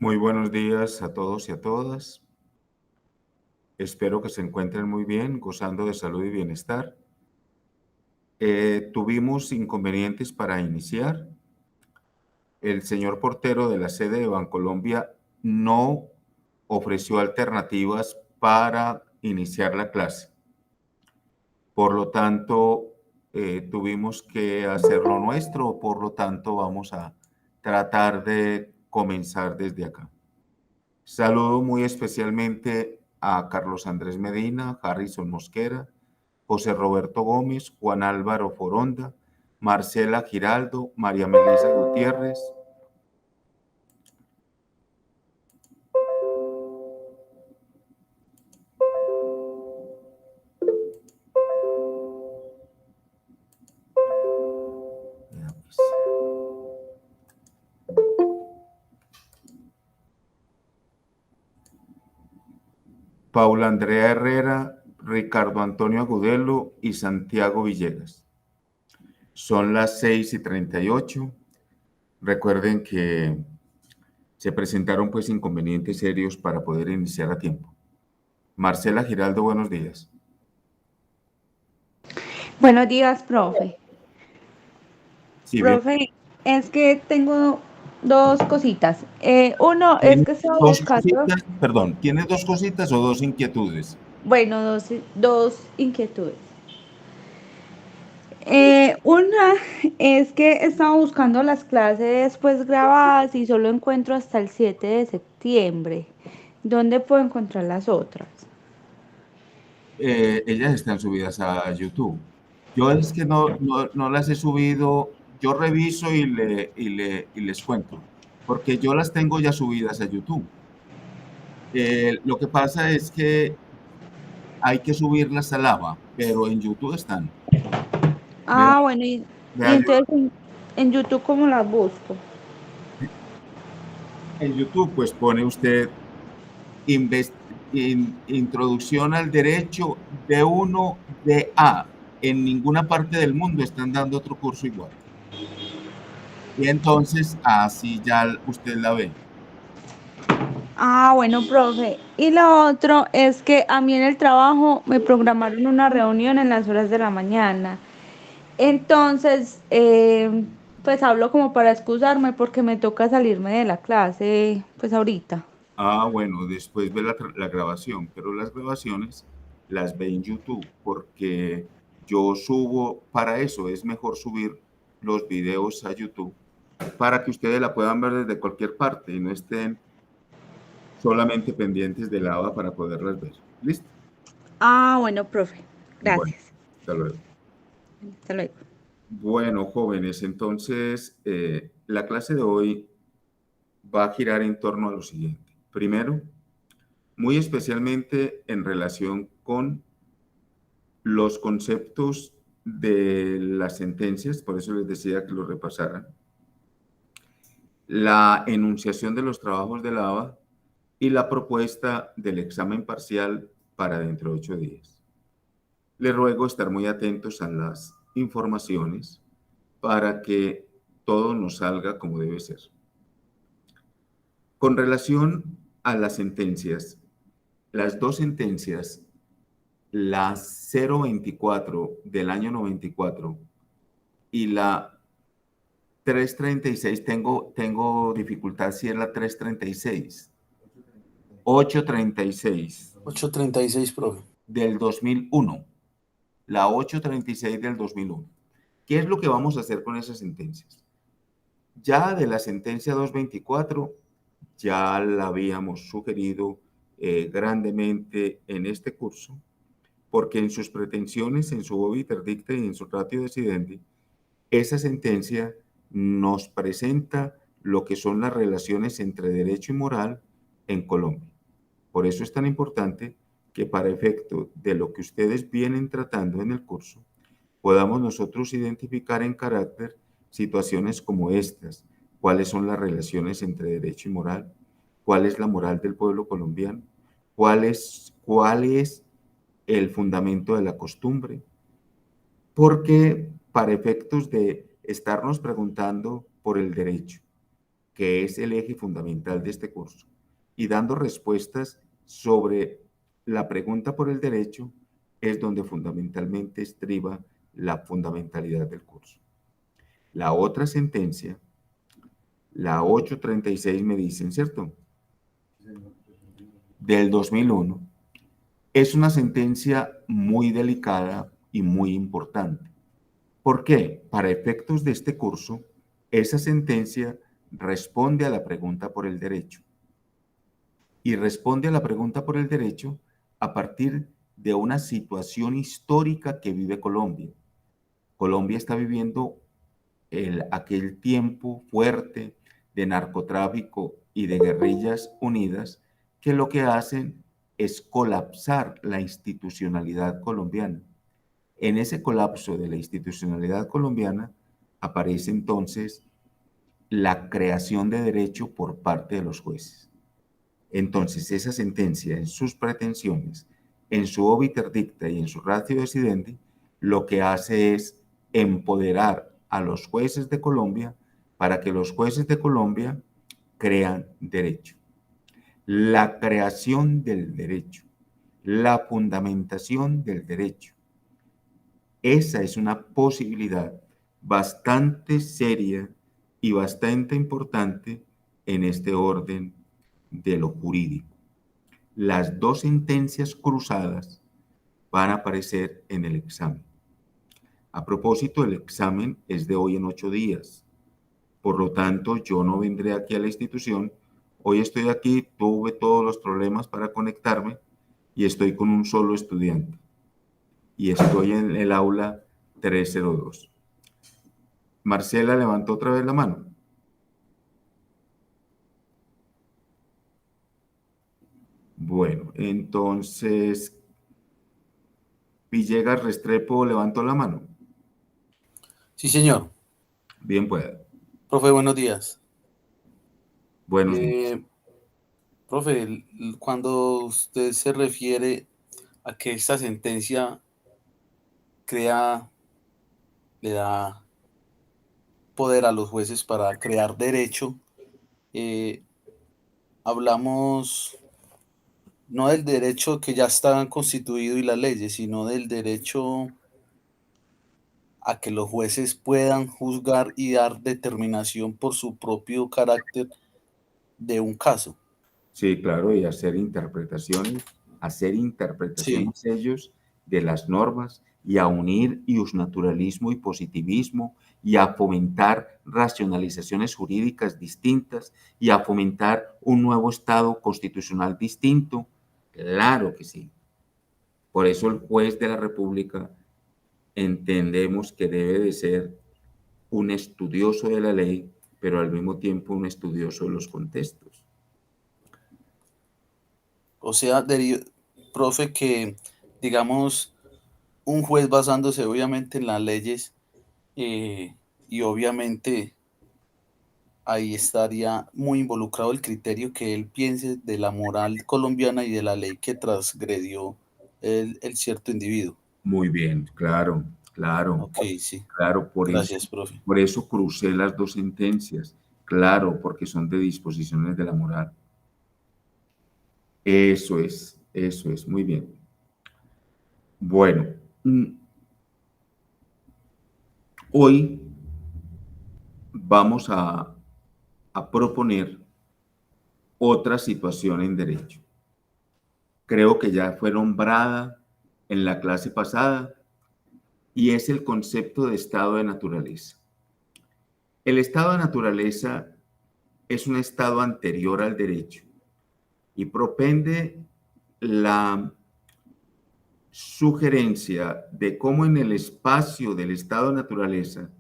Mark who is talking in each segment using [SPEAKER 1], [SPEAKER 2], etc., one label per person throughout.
[SPEAKER 1] Muy buenos días a todos y a todas. Espero que se encuentren muy bien, gozando de salud y bienestar. Tuvimos inconvenientes para iniciar. El señor portero de la sede de Bancolombia no ofreció alternativas para iniciar la clase. Por lo tanto, tuvimos que hacer lo nuestro. Por lo tanto, vamos a tratar de comenzar desde acá. Saludo muy especialmente a Carlos Andrés Medina, Harrison Mosquera, José Roberto Gómez, Juan Álvaro Foronda, Marcela Giraldo, María Melisa Gutiérrez. Paula Andrea Herrera, Ricardo Antonio Agudelo y Santiago Villegas. Son las 6:38. Recuerden que se presentaron pues inconvenientes serios para poder iniciar a tiempo. Marcela Giraldo, buenos días.
[SPEAKER 2] Buenos días, profe.
[SPEAKER 1] Sí, bien.
[SPEAKER 2] Profe, es que tengo dos cositas. Uno es
[SPEAKER 1] ¿Tiene
[SPEAKER 2] que estaba
[SPEAKER 1] dos
[SPEAKER 2] buscando,
[SPEAKER 1] cositas? Perdón, ¿tiene dos cositas o dos inquietudes?
[SPEAKER 2] bueno, dos inquietudes. Una es que estaba buscando las clases pues grabadas y solo encuentro hasta el 7 de septiembre. ¿Dónde puedo encontrar las otras?
[SPEAKER 1] Ellas están subidas a YouTube. Yo es que no las he subido, yo reviso y les cuento, porque yo las tengo ya subidas a YouTube. Lo que pasa es que hay que subirlas a Lava, pero en YouTube están. Vea,
[SPEAKER 2] Ah, bueno, y
[SPEAKER 1] vea
[SPEAKER 2] entonces en YouTube, ¿cómo las busco?
[SPEAKER 1] en YouTube pues pone usted introducción al derecho de uno de A. En ninguna parte del mundo están dando otro curso igual. Y entonces así ya usted la ve.
[SPEAKER 2] Ah, bueno, profe. Y lo otro es que a mí en el trabajo me programaron una reunión en las horas de la mañana. Entonces, pues hablo como para excusarme porque me toca salirme de la clase, pues ahorita.
[SPEAKER 1] Ah, bueno, después ve la grabación, pero las grabaciones las ve en YouTube porque yo subo para eso. Es mejor subir los videos a YouTube para que ustedes la puedan ver desde cualquier parte y no estén solamente pendientes de lava para poderlas ver. ¿Listo?
[SPEAKER 2] Ah, bueno, profe.
[SPEAKER 1] Bueno,
[SPEAKER 2] Gracias.
[SPEAKER 1] hasta luego.
[SPEAKER 2] Hasta luego.
[SPEAKER 1] Bueno, jóvenes, entonces la clase de hoy va a girar en torno a lo siguiente. Primero, muy especialmente en relación con los conceptos de las sentencias, por eso les decía que lo repasaran, la enunciación de los trabajos de lava y la propuesta del examen parcial para dentro de 8 días. Les ruego estar muy atentos a las informaciones para que todo nos salga como debe ser. Con relación a las sentencias, las dos sentencias, la 024 del año 94 y la 336, tengo dificultad si es la 336, 836
[SPEAKER 3] 8:36, profe.
[SPEAKER 1] del 2001, la 836 del 2001. ¿Qué es lo que vamos a hacer con esas sentencias? Ya de la sentencia 224, ya la habíamos sugerido grandemente en este curso, porque en sus pretensiones, en su obiter dicta y en su ratio decidendi, esa sentencia nos presenta lo que son las relaciones entre derecho y moral en Colombia. Por eso es tan importante que para efecto de lo que ustedes vienen tratando en el curso, podamos nosotros identificar en carácter situaciones como estas, cuáles son las relaciones entre derecho y moral, cuál es la moral del pueblo colombiano, cuál es el fundamento de la costumbre, porque para efectos de estarnos preguntando por el derecho que es el eje fundamental de este curso, y dando respuestas sobre la pregunta por el derecho, es donde fundamentalmente estriba la fundamentalidad del curso. La otra sentencia, la 836 me dicen, ¿cierto? Del 2001, es una sentencia muy delicada y muy importante. ¿Por qué? Para efectos de este curso, esa sentencia responde a la pregunta por el derecho. Y responde a la pregunta por el derecho a partir de una situación histórica que vive Colombia. Colombia está viviendo aquel tiempo fuerte de narcotráfico y de guerrillas unidas que lo que hacen es colapsar la institucionalidad colombiana. En ese colapso de la institucionalidad colombiana aparece entonces la creación de derecho por parte de los jueces. Entonces, esa sentencia, en sus pretensiones, en su obiter dicta y en su ratio decidente, lo que hace es empoderar a los jueces de Colombia para que los jueces de Colombia crean derecho. La creación del derecho, la fundamentación del derecho. Esa es una posibilidad bastante seria y bastante importante en este orden de lo jurídico. Las dos sentencias cruzadas van a aparecer en el examen. A propósito, el examen es de hoy en 8 días. Por lo tanto, yo no vendré aquí a la institución. Hoy estoy aquí, tuve todos los problemas para conectarme y estoy con un solo estudiante. Y estoy en el aula 302. Marcela levantó otra vez la mano. Bueno, entonces, Villegas Restrepo levantó la mano.
[SPEAKER 3] Sí, señor.
[SPEAKER 1] Bien pueda.
[SPEAKER 3] Profe, buenos días.
[SPEAKER 1] Buenos días.
[SPEAKER 3] Profe, cuando usted se refiere a que esta sentencia le da poder a los jueces para crear derecho, hablamos no del derecho que ya está constituido y las leyes, sino del derecho a que los jueces puedan juzgar y dar determinación por su propio carácter de un caso.
[SPEAKER 1] Sí, claro, y hacer
[SPEAKER 3] Sí,
[SPEAKER 1] interpretaciones ellos de las normas y a unir iusnaturalismo y positivismo y a fomentar racionalizaciones jurídicas distintas y a fomentar un nuevo Estado constitucional distinto. Claro que sí. Por eso el juez de la República entendemos que debe de ser un estudioso de la ley, pero al mismo tiempo un estudioso de los contextos.
[SPEAKER 3] o sea, profe, que digamos un juez basándose obviamente en las leyes y obviamente ahí estaría muy involucrado el criterio que él piense de la moral colombiana y de la ley que transgredió el cierto individuo.
[SPEAKER 1] Muy bien, claro, claro,
[SPEAKER 3] Ok, sí.
[SPEAKER 1] claro,
[SPEAKER 3] Gracias, profe.
[SPEAKER 1] por eso crucé las dos sentencias, claro, porque son de disposiciones de la moral. Eso es, muy bien. Bueno, hoy vamos a proponer otra situación en derecho. Creo que ya fue nombrada en la clase pasada y es el concepto de estado de naturaleza. El estado de naturaleza es un estado anterior al derecho y propende la sugerencia de cómo en el espacio del estado de naturaleza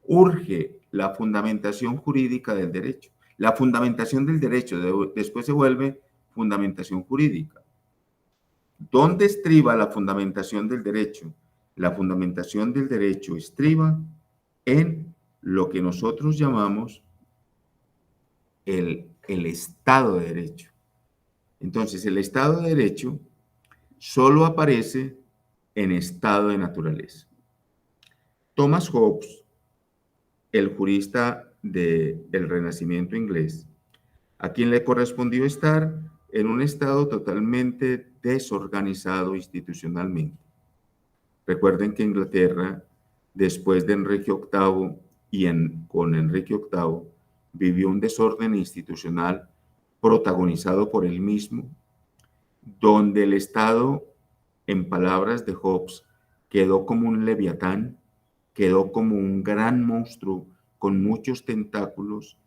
[SPEAKER 1] urge la fundamentación jurídica del derecho. La fundamentación del derecho después se vuelve fundamentación jurídica. ¿Dónde estriba la fundamentación del derecho? La fundamentación del derecho estriba en lo que nosotros llamamos el Estado de Derecho. Entonces, el Estado de Derecho solo aparece en estado de naturaleza. Thomas Hobbes, el jurista del Renacimiento inglés, a quien le correspondió estar en un estado totalmente desorganizado institucionalmente. Recuerden que Inglaterra, después de Enrique VIII con Enrique VIII, vivió un desorden institucional protagonizado por él mismo, donde el Estado, en palabras de Hobbes, quedó como un leviatán, quedó como un gran monstruo con muchos tentáculos,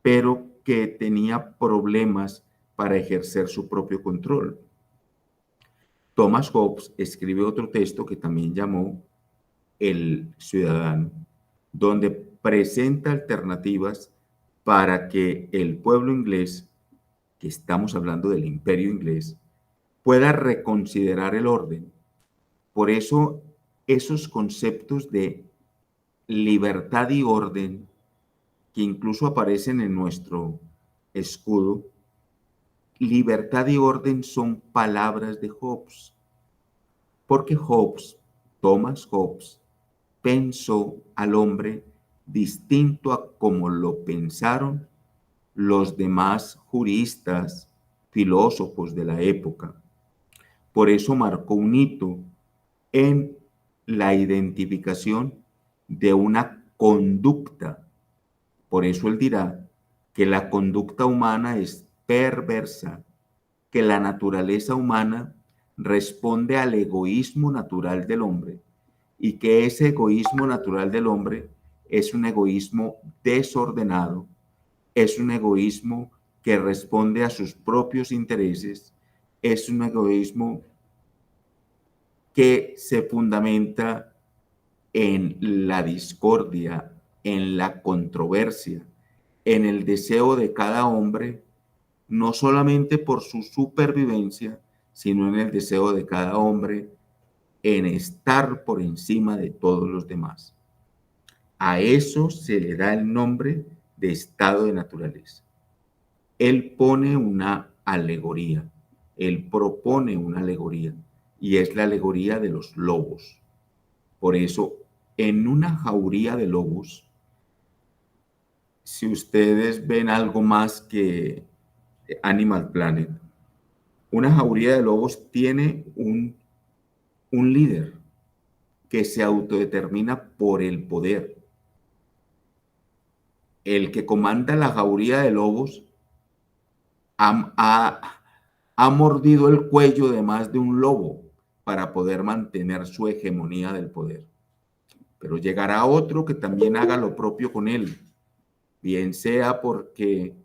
[SPEAKER 1] pero que tenía problemas para ejercer su propio control. Thomas Hobbes escribe otro texto que también llamó El Ciudadano, donde presenta alternativas para que el pueblo inglés, que estamos hablando del imperio inglés, pueda reconsiderar el orden. Por eso, esos conceptos de libertad y orden, que incluso aparecen en nuestro escudo, libertad y orden son palabras de Hobbes, porque Thomas Hobbes, pensó al hombre distinto a como lo pensaron los demás juristas, filósofos de la época. Por eso marcó un hito en la identificación de una conducta. Por eso él dirá que la conducta humana es perversa, que la naturaleza humana responde al egoísmo natural del hombre y que ese egoísmo natural del hombre es un egoísmo desordenado, es un egoísmo que responde a sus propios intereses, es un egoísmo que se fundamenta en la discordia, en la controversia, en el deseo de cada hombre, no solamente por su supervivencia, sino en el deseo de cada hombre en estar por encima de todos los demás. A eso se le da el nombre de estado de naturaleza. Él pone una alegoría, él propone una alegoría, y es la alegoría de los lobos. Por eso, en una jauría de lobos, si ustedes ven algo más que Animal Planet, una jauría de lobos tiene un líder que se autodetermina por el poder. El que comanda la jauría de lobos ha mordido el cuello de más de un lobo para poder mantener su hegemonía del poder. Pero llegará otro que también haga lo propio con él, bien sea porque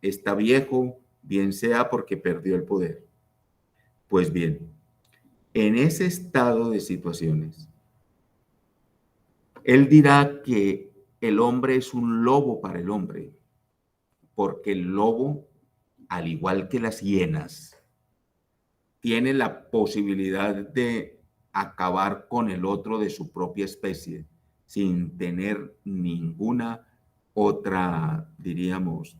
[SPEAKER 1] está viejo, bien sea porque perdió el poder. Pues bien, en ese estado de situaciones, él dirá que el hombre es un lobo para el hombre, porque el lobo, al igual que las hienas, tiene la posibilidad de acabar con el otro de su propia especie sin tener ninguna otra, diríamos,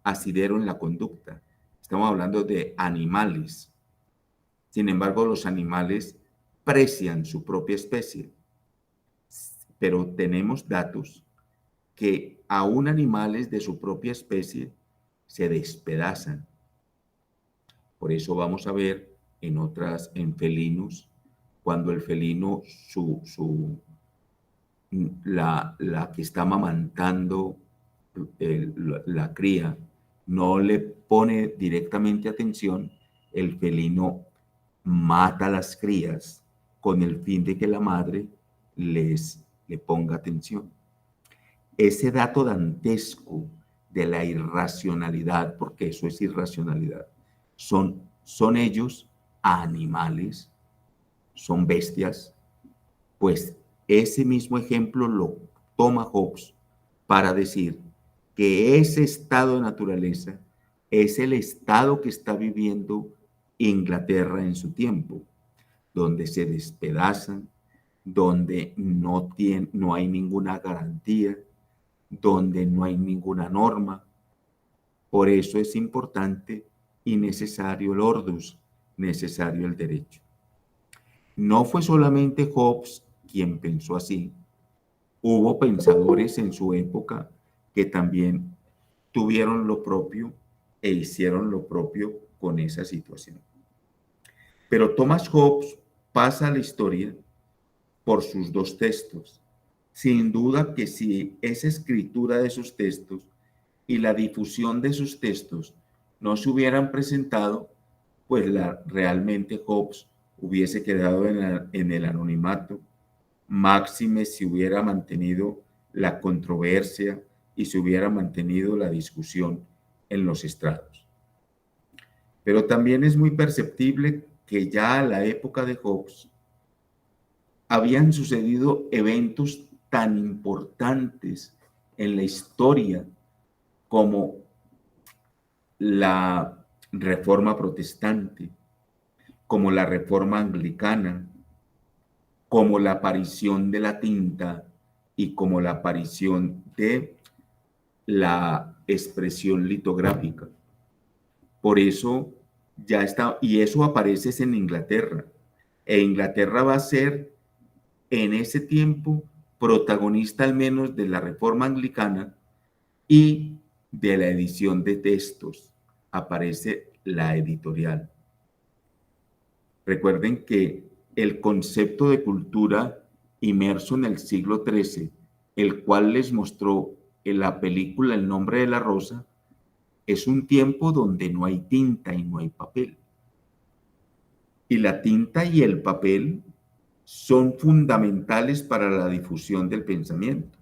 [SPEAKER 1] asidero en la conducta. Estamos hablando de animales. Sin embargo, los animales precian su propia especie, pero tenemos datos que aún animales de su propia especie se despedazan. Por eso vamos a ver en felinos, cuando el felino, la que está amamantando la cría, no le pone directamente atención, el felino mata a las crías con el fin de que la madre le ponga atención. Ese dato dantesco de la irracionalidad, porque eso es irracionalidad, son ellos animales, son bestias, pues ese mismo ejemplo lo toma Hobbes para decir que ese estado de naturaleza es el estado que está viviendo Inglaterra en su tiempo, donde se despedazan, donde no hay ninguna garantía, donde no hay ninguna norma. Por eso es importante y necesario el ordus, necesario el derecho. No fue solamente Hobbes quien pensó así. hubo pensadores en su época que también tuvieron lo propio e hicieron lo propio con esa situación. Pero Thomas Hobbes pasa a la historia por sus dos textos. Sin duda que si esa escritura de sus textos y la difusión de sus textos no se hubieran presentado, pues realmente Hobbes hubiese quedado en el anonimato, máxime si hubiera mantenido la controversia y se hubiera mantenido la discusión en los estrados. Pero también es muy perceptible que ya a la época de Hobbes habían sucedido eventos tan importantes en la historia como la Reforma Protestante, como la Reforma Anglicana, como la aparición de la tinta y como la aparición de la expresión litográfica. Por eso ya está, y eso aparece en Inglaterra. E Inglaterra va a ser en ese tiempo protagonista al menos de la Reforma Anglicana y de la edición de textos. Aparece la editorial. Recuerden que el concepto de cultura inmerso en el siglo XIII, el cual les mostró en la película El nombre de la rosa, es un tiempo donde no hay tinta y no hay papel. Y la tinta y el papel son fundamentales para la difusión del pensamiento.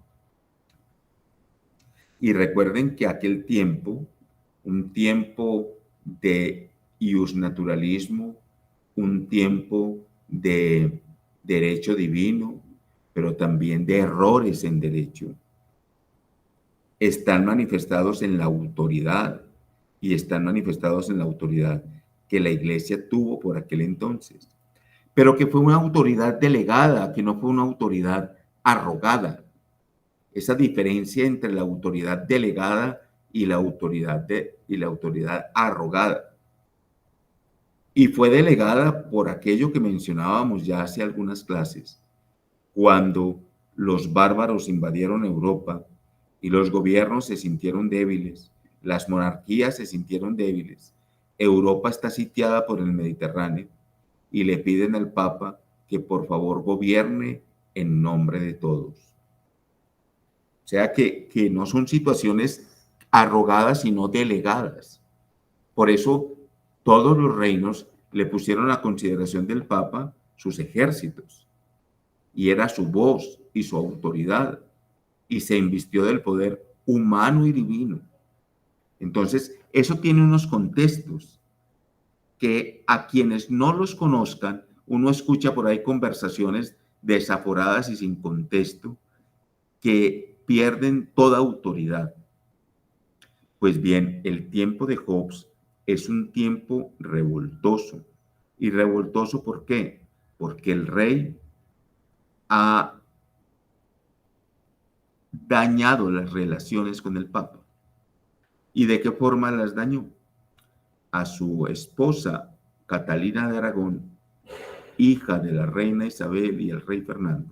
[SPEAKER 1] Y recuerden que aquel tiempo, un tiempo de iusnaturalismo, un tiempo de derecho divino, pero también de errores en derecho, están manifestados en la autoridad y están manifestados en la autoridad que la iglesia tuvo por aquel entonces, pero que fue una autoridad delegada, que no fue una autoridad arrogada. Esa diferencia entre la autoridad delegada y la autoridad arrogada. Y fue delegada por aquello que mencionábamos ya hace algunas clases, cuando los bárbaros invadieron Europa y los gobiernos se sintieron débiles, las monarquías se sintieron débiles, Europa está sitiada por el Mediterráneo y le piden al Papa que por favor gobierne en nombre de todos. O sea que no son situaciones arrogadas, sino delegadas. Por eso todos los reinos le pusieron a consideración del Papa sus ejércitos, y era su voz y su autoridad, y se invistió del poder humano y divino. Entonces, eso tiene unos contextos que a quienes no los conozcan, uno escucha por ahí conversaciones desaforadas y sin contexto que pierden toda autoridad. Pues bien, el tiempo de Hobbes es un tiempo revoltoso. ¿Y revoltoso por qué? Porque el rey ha dañado las relaciones con el Papa. ¿Y de qué forma las dañó? A su esposa Catalina de Aragón, hija de la reina Isabel y el rey Fernando,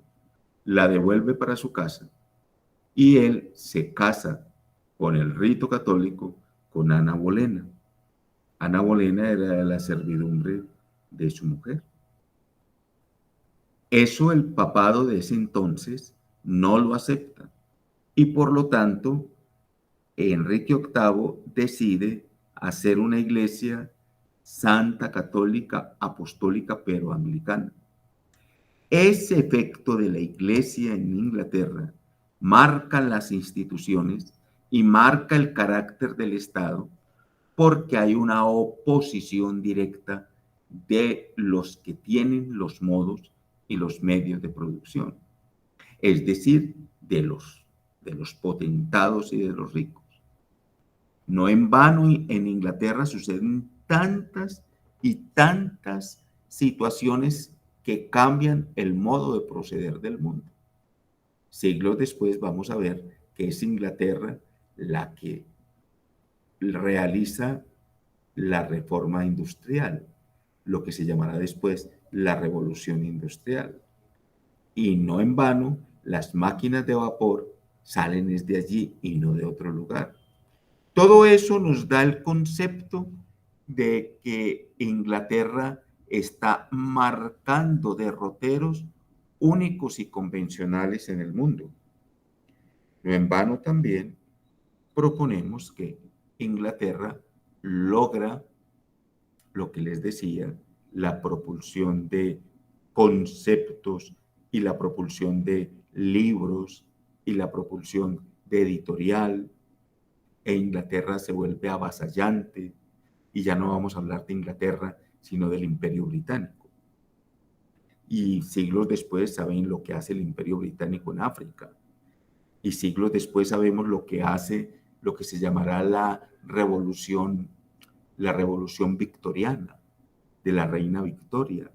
[SPEAKER 1] la devuelve para su casa y él se casa con el rito católico con Ana Bolena. Ana Bolena era la servidumbre de su mujer. Eso el papado de ese entonces no lo acepta y por lo tanto Enrique VIII decide hacer una iglesia santa, católica, apostólica, pero anglicana. Ese efecto de la iglesia en Inglaterra marca las instituciones y marca el carácter del Estado porque hay una oposición directa de los que tienen los modos y los medios de producción, es decir, de los potentados y de los ricos. No en vano en Inglaterra suceden tantas y tantas situaciones que cambian el modo de proceder del mundo. Siglos después vamos a ver que es Inglaterra la que realiza la reforma industrial, lo que se llamará después la revolución industrial. Y no en vano Las máquinas de vapor salen desde allí y no de otro lugar. Todo eso nos da el concepto de que Inglaterra está marcando derroteros únicos y convencionales en el mundo. No en vano también proponemos que Inglaterra logra lo que les decía, la propulsión de conceptos y la propulsión de libros y la propulsión de editorial, e Inglaterra se vuelve avasallante y ya no vamos a hablar de Inglaterra, sino del Imperio Británico. Y siglos después saben lo que hace el Imperio Británico en África. Y siglos después sabemos lo que hace, lo que se llamará la revolución victoriana de la reina Victoria.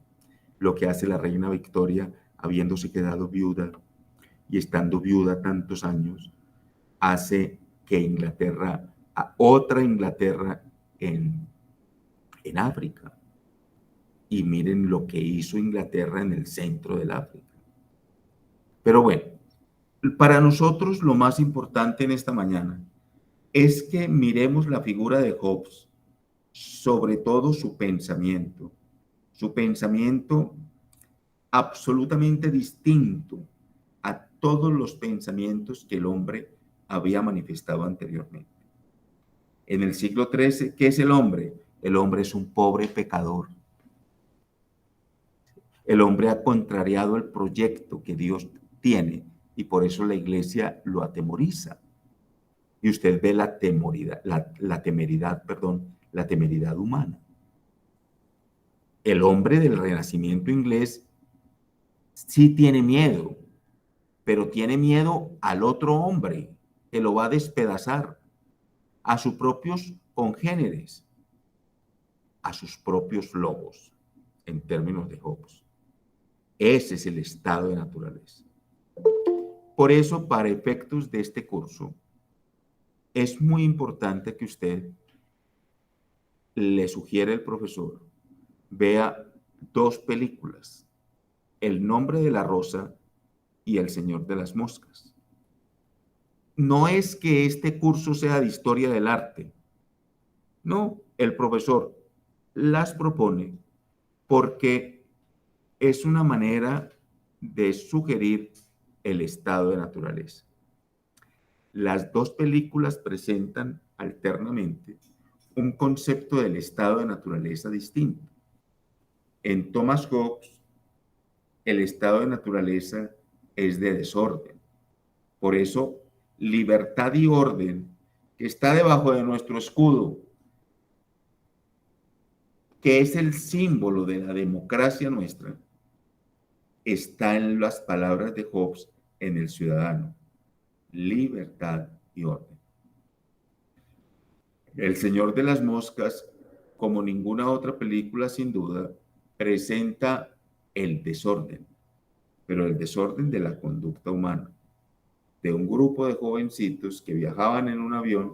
[SPEAKER 1] Lo que hace la reina Victoria, habiéndose quedado viuda y estando viuda tantos años, hace que Inglaterra, a otra Inglaterra en África. Y miren lo que hizo Inglaterra en el centro del África. Pero bueno, para nosotros lo más importante en esta mañana es que miremos la figura de Hobbes, sobre todo su pensamiento absolutamente distinto a todos los pensamientos que el hombre había manifestado anteriormente. En el siglo XIII, ¿qué es el hombre? El hombre es un pobre pecador. El hombre ha contrariado el proyecto que Dios tiene y por eso la iglesia lo atemoriza. Y usted ve la temeridad humana. El hombre del Renacimiento inglés sí tiene miedo, pero tiene miedo al otro hombre que lo va a despedazar, a sus propios congéneres, a sus propios lobos, en términos de Hobbes. Ese es el estado de naturaleza. Por eso, para efectos de este curso, es muy importante que usted le sugiere al profesor vea dos películas, El nombre de la rosa y El señor de las moscas. No es que este curso sea de historia del arte. No, el profesor las propone porque es una manera de sugerir el estado de naturaleza. Las dos películas presentan alternamente un concepto del estado de naturaleza distinto. En Thomas Hobbes, el estado de naturaleza es de desorden. Por eso, libertad y orden, que está debajo de nuestro escudo, que es el símbolo de la democracia nuestra, está en las palabras de Hobbes en El ciudadano: libertad y orden. El señor de las moscas, como ninguna otra película sin duda, presenta el desorden, pero el desorden de la conducta humana, de un grupo de jovencitos que viajaban en un avión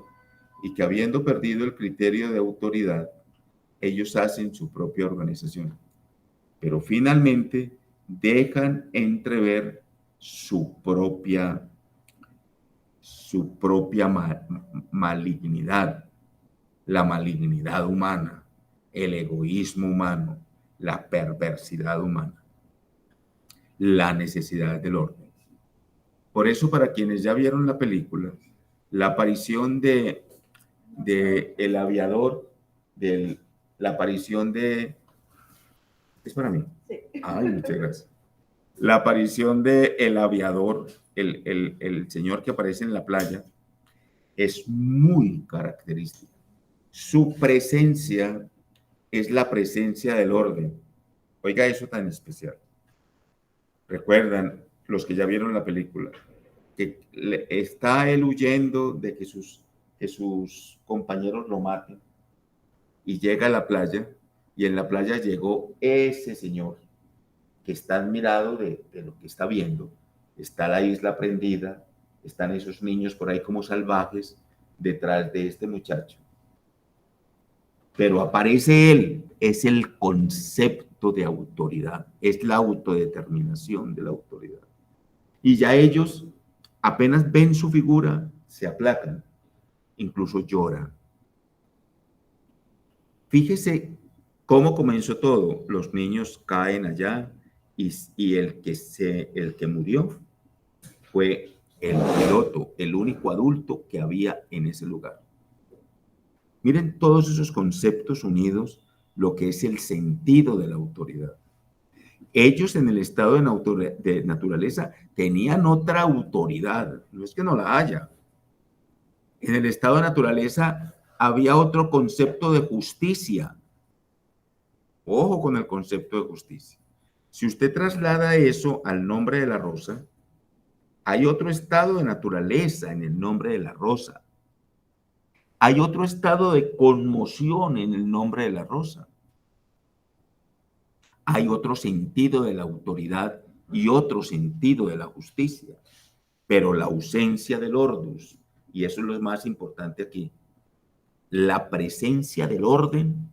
[SPEAKER 1] y que, habiendo perdido el criterio de autoridad, ellos hacen su propia organización, pero finalmente dejan entrever su propia malignidad, la malignidad humana, el egoísmo humano, la perversidad humana, la necesidad del orden. Por eso, para quienes ya vieron la película, la aparición de el aviador, la aparición de... ¿Es para mí? Sí. Ay, muchas gracias. La aparición de el aviador, el señor que aparece en la playa, es muy característica. Su presencia es la presencia del orden. Oiga, eso tan especial. Recuerdan, los que ya vieron la película, que está él huyendo de que sus compañeros lo maten, y llega a la playa, y en la playa llegó ese señor que está admirado de lo que está viendo. Está la isla prendida, están esos niños por ahí como salvajes detrás de este muchacho. Pero aparece él, es el concepto de autoridad, es la autodeterminación de la autoridad. Y ya ellos, apenas ven su figura, se aplacan, incluso lloran. Fíjese cómo comenzó todo. Los niños caen allá y el que murió fue el piloto, el único adulto que había en ese lugar. Miren todos esos conceptos unidos, lo que es el sentido de la autoridad. Ellos en el estado de naturaleza tenían otra autoridad, no es que no la haya. En el estado de naturaleza había otro concepto de justicia. Ojo con el concepto de justicia. Si usted traslada eso al nombre de la rosa, hay otro estado de naturaleza en el nombre de la rosa. Hay otro estado de conmoción en el nombre de la rosa. Hay otro sentido de la autoridad y otro sentido de la justicia. Pero la ausencia del ordus, y eso es lo más importante aquí, la presencia del orden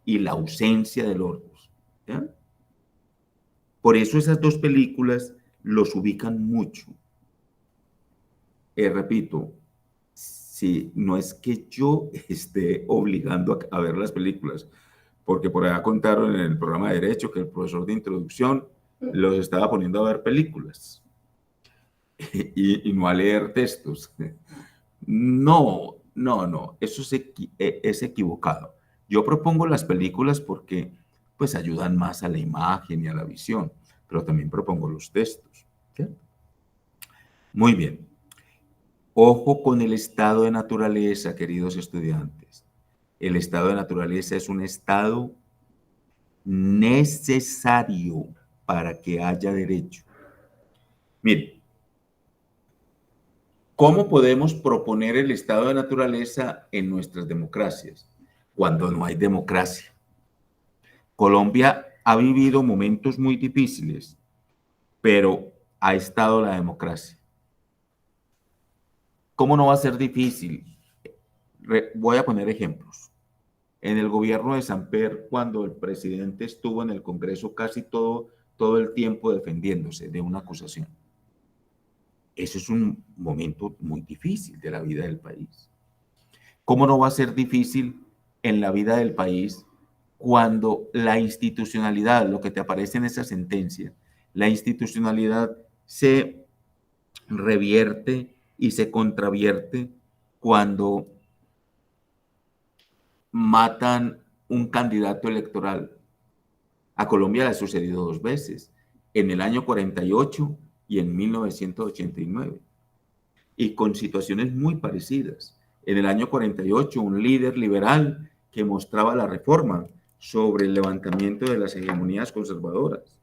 [SPEAKER 1] y la ausencia del ordus. ¿Ya? Por eso esas dos películas los ubican mucho. Repito, si no es que yo esté obligando a ver las películas, porque por allá contaron en el programa de Derecho que el profesor de introducción los estaba poniendo a ver películas y no a leer textos. No, eso es equivocado. Yo propongo las películas porque pues ayudan más a la imagen y a la visión, pero también propongo los textos. ¿Sí? Muy bien. Ojo con el estado de naturaleza, queridos estudiantes. El estado de naturaleza es un estado necesario para que haya derecho. Miren, ¿cómo podemos proponer el estado de naturaleza en nuestras democracias cuando no hay democracia? Colombia ha vivido momentos muy difíciles, pero ha estado la democracia. ¿Cómo no va a ser difícil? Voy a poner ejemplos. En el gobierno de Samper, cuando el presidente estuvo en el Congreso casi todo el tiempo defendiéndose de una acusación. Eso es un momento muy difícil de la vida del país. ¿Cómo no va a ser difícil en la vida del país cuando la institucionalidad, lo que te aparece en esa sentencia, la institucionalidad se revierte y se contravierte cuando matan un candidato electoral? A Colombia le ha sucedido dos veces, en el año 48 y en 1989, y con situaciones muy parecidas. En el año 48, un líder liberal que mostraba la reforma sobre el levantamiento de las hegemonías conservadoras.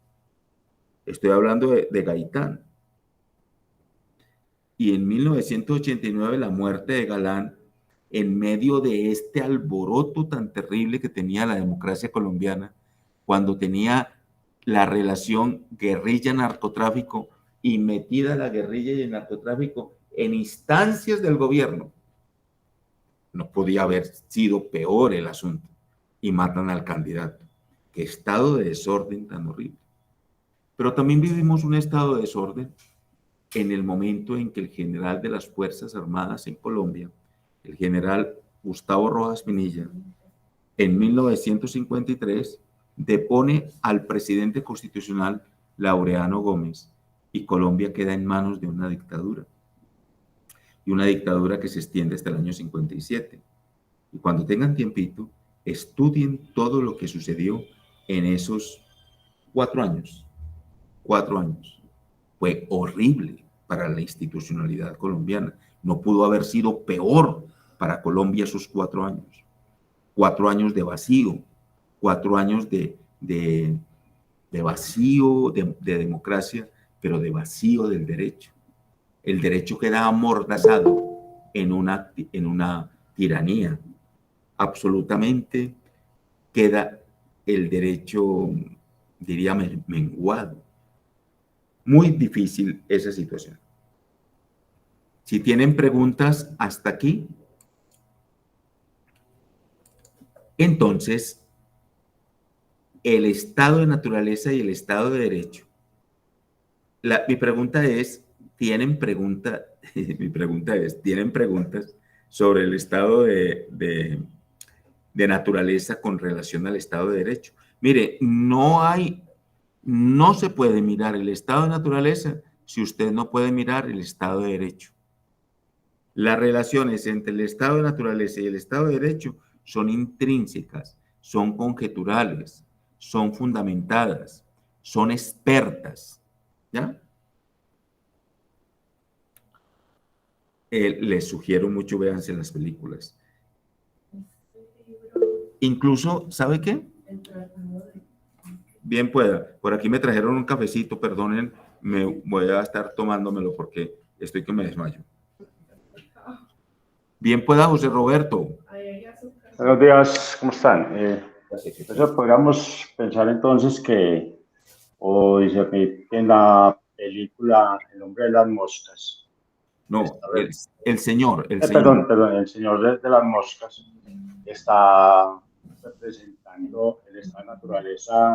[SPEAKER 1] Estoy hablando de Gaitán. Y en 1989, la muerte de Galán, en medio de este alboroto tan terrible que tenía la democracia colombiana, cuando tenía la relación guerrilla-narcotráfico y metida la guerrilla y el narcotráfico en instancias del gobierno. No podía haber sido peor el asunto. Y matan al candidato. Qué estado de desorden tan horrible. Pero también vivimos un estado de desorden en el momento en que el general de las Fuerzas Armadas en Colombia, el general Gustavo Rojas Pinilla, en 1953 depone al presidente constitucional Laureano Gómez y Colombia queda en manos de una dictadura. Y una dictadura que se extiende hasta el año 57. Y cuando tengan tiempito, estudien todo lo que sucedió en esos 4 años. 4 años. Fue horrible para la institucionalidad colombiana. No pudo haber sido peor para Colombia esos 4 años. 4 años de vacío, 4 años de vacío de democracia, pero de vacío del derecho. El derecho queda amordazado en una tiranía. Absolutamente queda el derecho, diría, menguado. Muy difícil esa situación. Si tienen preguntas hasta aquí, entonces el estado de naturaleza y el estado de derecho. Mi pregunta es, tienen preguntas, mi pregunta es, ¿tienen preguntas sobre el estado de naturaleza con relación al Estado de Derecho? Mire, no se puede mirar el estado de naturaleza si usted no puede mirar el Estado de Derecho. Las relaciones entre el estado de naturaleza y el Estado de Derecho son intrínsecas, son conjeturales, son fundamentadas, son expertas, ¿ya? Les sugiero mucho, véanse las películas. Incluso, ¿sabe qué? Bien pueda. Por aquí me trajeron un cafecito, perdonen, me voy a estar tomándomelo porque estoy que me desmayo. Bien pueda, José Roberto.
[SPEAKER 4] Buenos días, ¿cómo están? Entonces podríamos pensar entonces que, o dice en la película El hombre de las moscas.
[SPEAKER 1] No, el señor.
[SPEAKER 4] Perdón, el señor de las moscas está representando el estado de naturaleza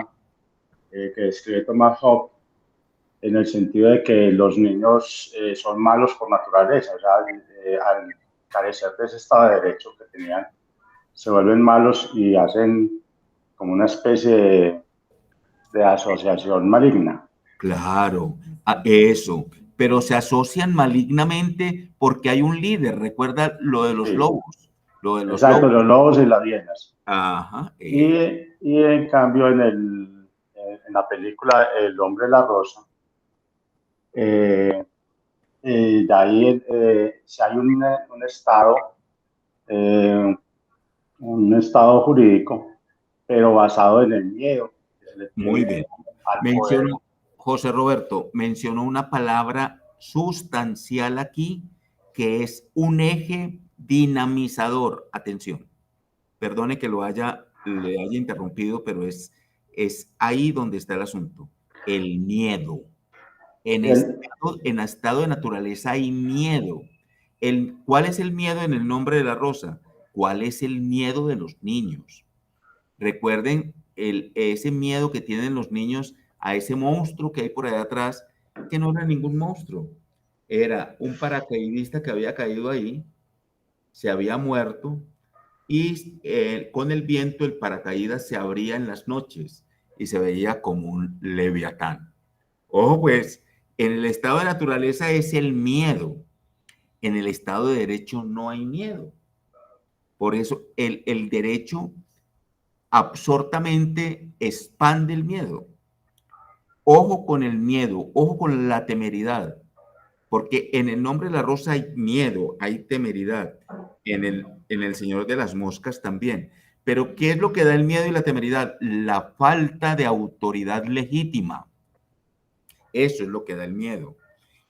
[SPEAKER 4] que describe Thomas Hobbes, en el sentido de que los niños son malos por naturaleza, o sea, al carecer de ese estado de derecho que tenían, se vuelven malos y hacen como una especie de asociación maligna.
[SPEAKER 1] Claro, eso. Pero se asocian malignamente porque hay un líder. Recuerda lo de los lobos. Lo de los
[SPEAKER 4] Exacto,
[SPEAKER 1] lobos.
[SPEAKER 4] los lobos y las hienas.
[SPEAKER 1] Ajá.
[SPEAKER 4] Y en cambio en la película El hombre de la rosa, de ahí si hay un estado jurídico, pero basado en el miedo que se le tiene.
[SPEAKER 1] Muy bien. Mencionó, José Roberto, mencionó una palabra sustancial aquí, que es un eje dinamizador. Atención, perdone que le haya interrumpido, pero es ahí donde está el asunto. El miedo. En estado de naturaleza hay miedo. ¿Cuál es el miedo en el nombre de la rosa? ¿Cuál es el miedo de los niños? Recuerden ese miedo que tienen los niños a ese monstruo que hay por allá atrás, que no era ningún monstruo. Era un paracaidista que había caído ahí, se había muerto, y con el viento el paracaídas se abría en las noches y se veía como un leviatán. Ojo pues, en el estado de naturaleza es el miedo. En el estado de derecho no hay miedo. Por eso el derecho absortamente expande el miedo. Ojo con el miedo, ojo con la temeridad, porque en el nombre de la rosa hay miedo, hay temeridad, en el Señor de las Moscas también. Pero ¿qué es lo que da el miedo y la temeridad? La falta de autoridad legítima. Eso es lo que da el miedo.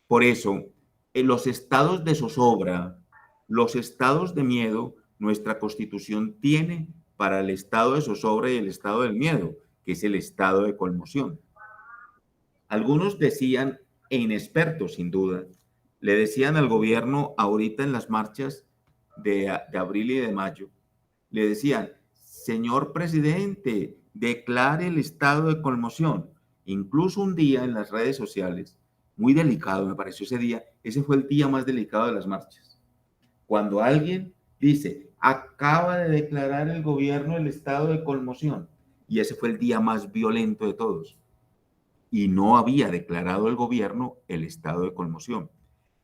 [SPEAKER 1] Por eso, en los estados de zozobra, los estados de miedo, nuestra Constitución tiene para el estado de zozobra y el estado del miedo, que es el estado de conmoción. Algunos decían, e inexpertos sin duda, le decían al gobierno ahorita en las marchas de abril y de mayo, le decían, señor presidente, declare el estado de conmoción. Incluso un día en las redes sociales, muy delicado me pareció ese día, ese fue el día más delicado de las marchas. Cuando alguien dice, acaba de declarar el gobierno el estado de conmoción, y ese fue el día más violento de todos. Y no había declarado el gobierno el estado de conmoción.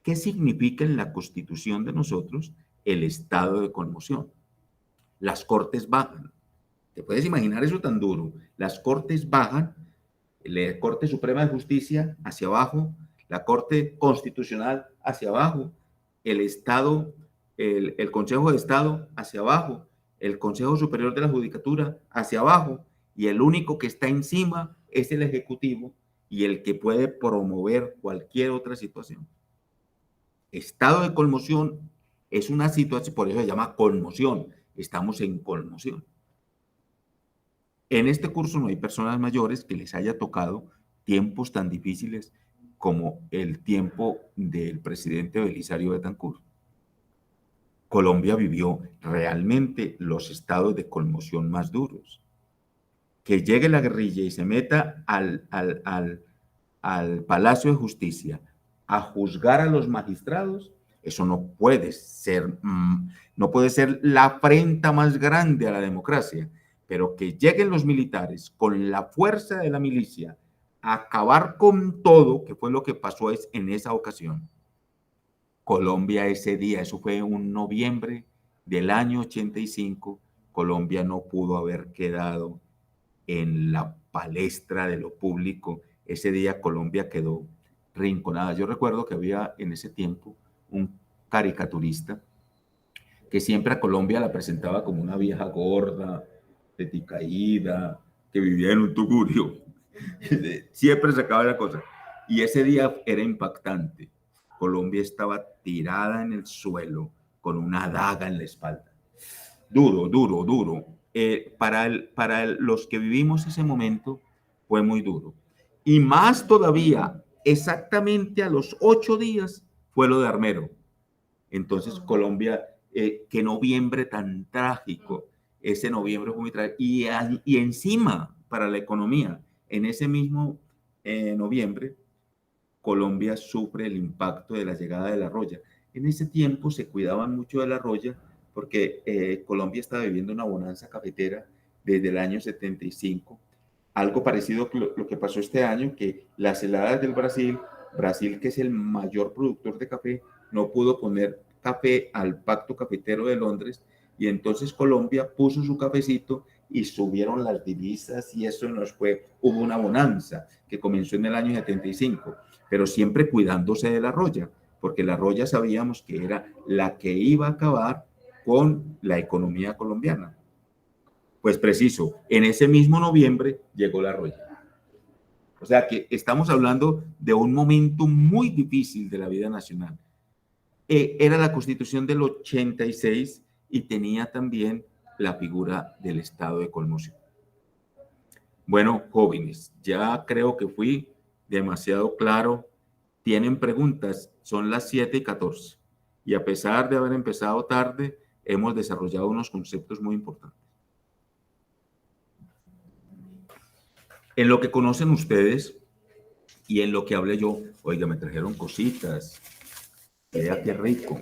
[SPEAKER 1] ¿Qué significa en la Constitución de nosotros el estado de conmoción? Las cortes bajan. ¿Te puedes imaginar eso tan duro? Las cortes bajan, la Corte Suprema de Justicia hacia abajo, la Corte Constitucional hacia abajo, el Estado, el Consejo de Estado hacia abajo, el Consejo Superior de la Judicatura hacia abajo, y el único que está encima es el Ejecutivo y el que puede promover cualquier otra situación. Estado de conmoción es una situación, por eso se llama conmoción, estamos en conmoción. En este curso no hay personas mayores que les haya tocado tiempos tan difíciles como el tiempo del presidente Belisario Betancur. Colombia vivió realmente los estados de conmoción más duros. Que llegue la guerrilla y se meta al Palacio de Justicia a juzgar a los magistrados, eso no puede ser, no puede ser la afrenta más grande a la democracia, pero que lleguen los militares con la fuerza de la milicia a acabar con todo, que fue lo que pasó en esa ocasión. Colombia ese día, eso fue un noviembre del año 85, Colombia no pudo haber quedado en la palestra de lo público. Ese día Colombia quedó rinconada. Yo recuerdo que había en ese tiempo un caricaturista que siempre a Colombia la presentaba como una vieja gorda, peticaída, que vivía en un tugurio. Siempre sacaba la cosa. Y ese día era impactante. Colombia estaba tirada en el suelo con una daga en la espalda. Duro, duro, duro. Para los que vivimos ese momento fue muy duro. Y más todavía, exactamente a los 8 días fue lo de Armero. Entonces Colombia, qué noviembre tan trágico. Ese noviembre fue muy trágico. Y encima, para la economía, en ese mismo noviembre, Colombia sufre el impacto de la llegada de la roya. En ese tiempo se cuidaban mucho de la roya porque Colombia estaba viviendo una bonanza cafetera desde el año 75. Algo parecido a lo que pasó este año, que las heladas del Brasil, que es el mayor productor de café, no pudo poner café al Pacto Cafetero de Londres, y entonces Colombia puso su cafecito y subieron las divisas y eso hubo una bonanza que comenzó en el año 75, pero siempre cuidándose de la roya, porque la roya sabíamos que era la que iba a acabar con la economía colombiana. Pues preciso, en ese mismo noviembre llegó la roya. O sea que estamos hablando de un momento muy difícil de la vida nacional. Era la Constitución del 86 y tenía también la figura del estado de conmoción. Bueno, jóvenes, ya creo que fui demasiado claro. ¿Tienen preguntas? Son las 7:14 y a pesar de haber empezado tarde, hemos desarrollado unos conceptos muy importantes. En lo que conocen ustedes y en lo que hablé yo, oiga, me trajeron cositas. Vea qué rico.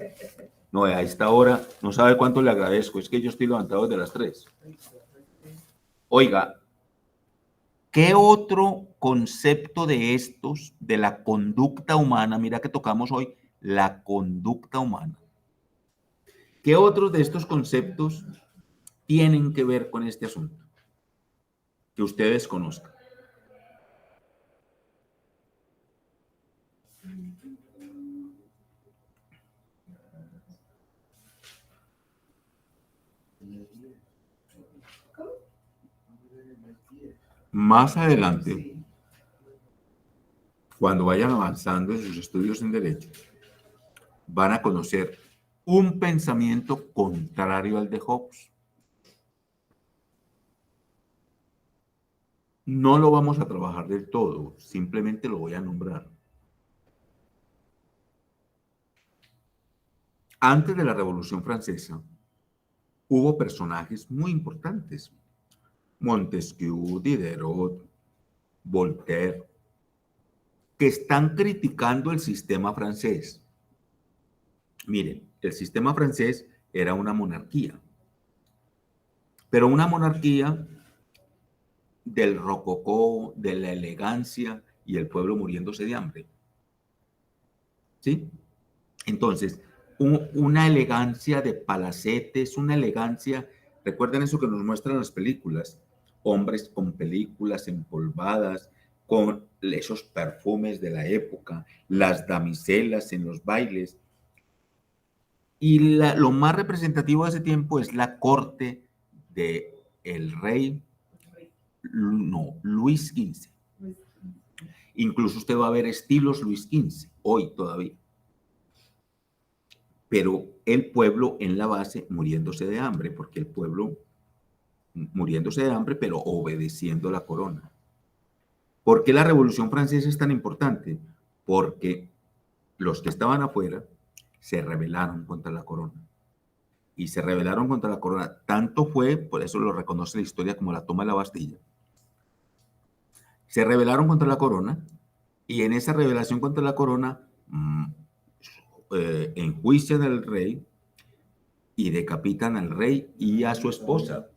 [SPEAKER 1] No, a esta hora, no sabe cuánto le agradezco, es que yo estoy levantado desde las 3. Oiga, ¿qué otro concepto de estos, de la conducta humana, mira que tocamos hoy, la conducta humana? ¿Qué otros de estos conceptos tienen que ver con este asunto que ustedes conozcan? Más adelante, cuando vayan avanzando en sus estudios en Derecho, van a conocer un pensamiento contrario al de Hobbes. No lo vamos a trabajar del todo, simplemente lo voy a nombrar. Antes de la Revolución Francesa, hubo personajes muy importantes. Montesquieu, Diderot, Voltaire, que están criticando el sistema francés. Miren, el sistema francés era una monarquía, pero una monarquía del rococó, de la elegancia y el pueblo muriéndose de hambre. ¿Sí? Entonces, una elegancia de palacetes, una elegancia, recuerden eso que nos muestran las películas, hombres con películas empolvadas, con esos perfumes de la época, las damiselas en los bailes. Y lo más representativo de ese tiempo es la corte del rey, Luis XV. Incluso usted va a ver estilos Luis XV, hoy todavía. Pero el pueblo en la base muriéndose de hambre, porque el pueblo muriéndose de hambre, pero obedeciendo la corona. ¿Por qué la Revolución Francesa es tan importante? Porque los que estaban afuera se rebelaron contra la corona. Y se rebelaron contra la corona. Tanto fue, por eso lo reconoce la historia como la toma de la Bastilla. Se rebelaron contra la corona y en esa rebelación contra la corona enjuician al rey y decapitan al rey y a su esposa.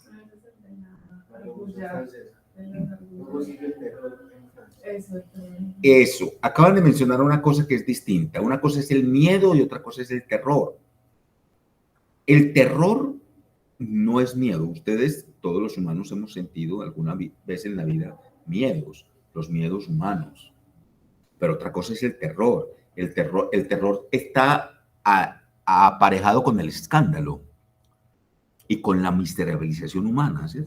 [SPEAKER 1] Eso, acaban de mencionar una cosa que es distinta. Una cosa es el miedo y otra cosa es el terror. El terror no es miedo. Ustedes, todos los humanos, hemos sentido alguna vez en la vida miedos, los miedos humanos. Pero otra cosa es el terror. El terror está aparejado con el escándalo y con la miserabilización humana, ¿sí?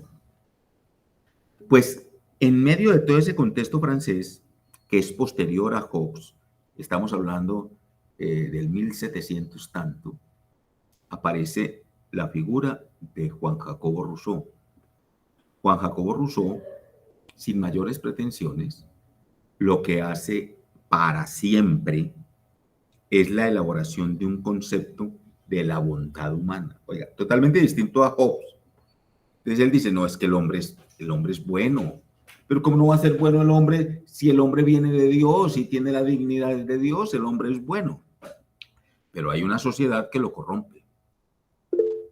[SPEAKER 1] Pues en medio de todo ese contexto francés, que es posterior a Hobbes, estamos hablando del 1700 tanto, aparece la figura de Juan Jacobo Rousseau. Juan Jacobo Rousseau, sin mayores pretensiones, lo que hace para siempre es la elaboración de un concepto de la bondad humana. Oiga, totalmente distinto a Hobbes. Entonces él dice, no, es que el hombre es bueno. Pero ¿cómo no va a ser bueno el hombre si el hombre viene de Dios y tiene la dignidad de Dios? El hombre es bueno. Pero hay una sociedad que lo corrompe.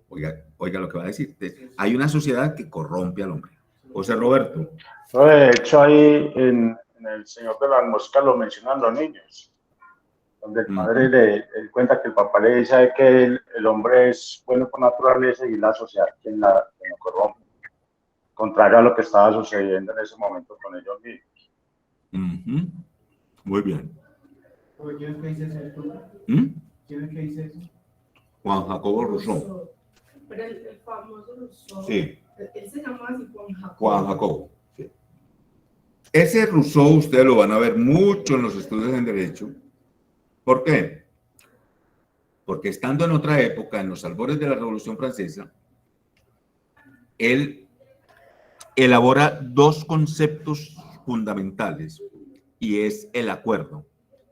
[SPEAKER 1] Oiga lo que va a decir. Hay una sociedad que corrompe al hombre. José Roberto.
[SPEAKER 4] De hecho, ahí en El Señor de las Moscas lo mencionan los niños, donde el padre le cuenta que el papá le dice que el hombre es bueno por naturaleza y la sociedad quien lo corrompe, contrario a lo que estaba sucediendo en ese momento con ellos mismos.
[SPEAKER 1] Muy bien.
[SPEAKER 5] ¿Quién es que dice eso? ¿Quién es que dice eso?
[SPEAKER 1] Juan Jacobo Rousseau.
[SPEAKER 6] Pero el famoso Rousseau,
[SPEAKER 1] Sí.
[SPEAKER 6] Él se llama así Juan Jacobo.
[SPEAKER 1] Juan Jacobo. Sí. Ese Rousseau ustedes lo van a ver mucho en los estudios en Derecho. ¿Por qué? Porque estando en otra época, en los albores de la Revolución Francesa, él elabora dos conceptos fundamentales y es el acuerdo.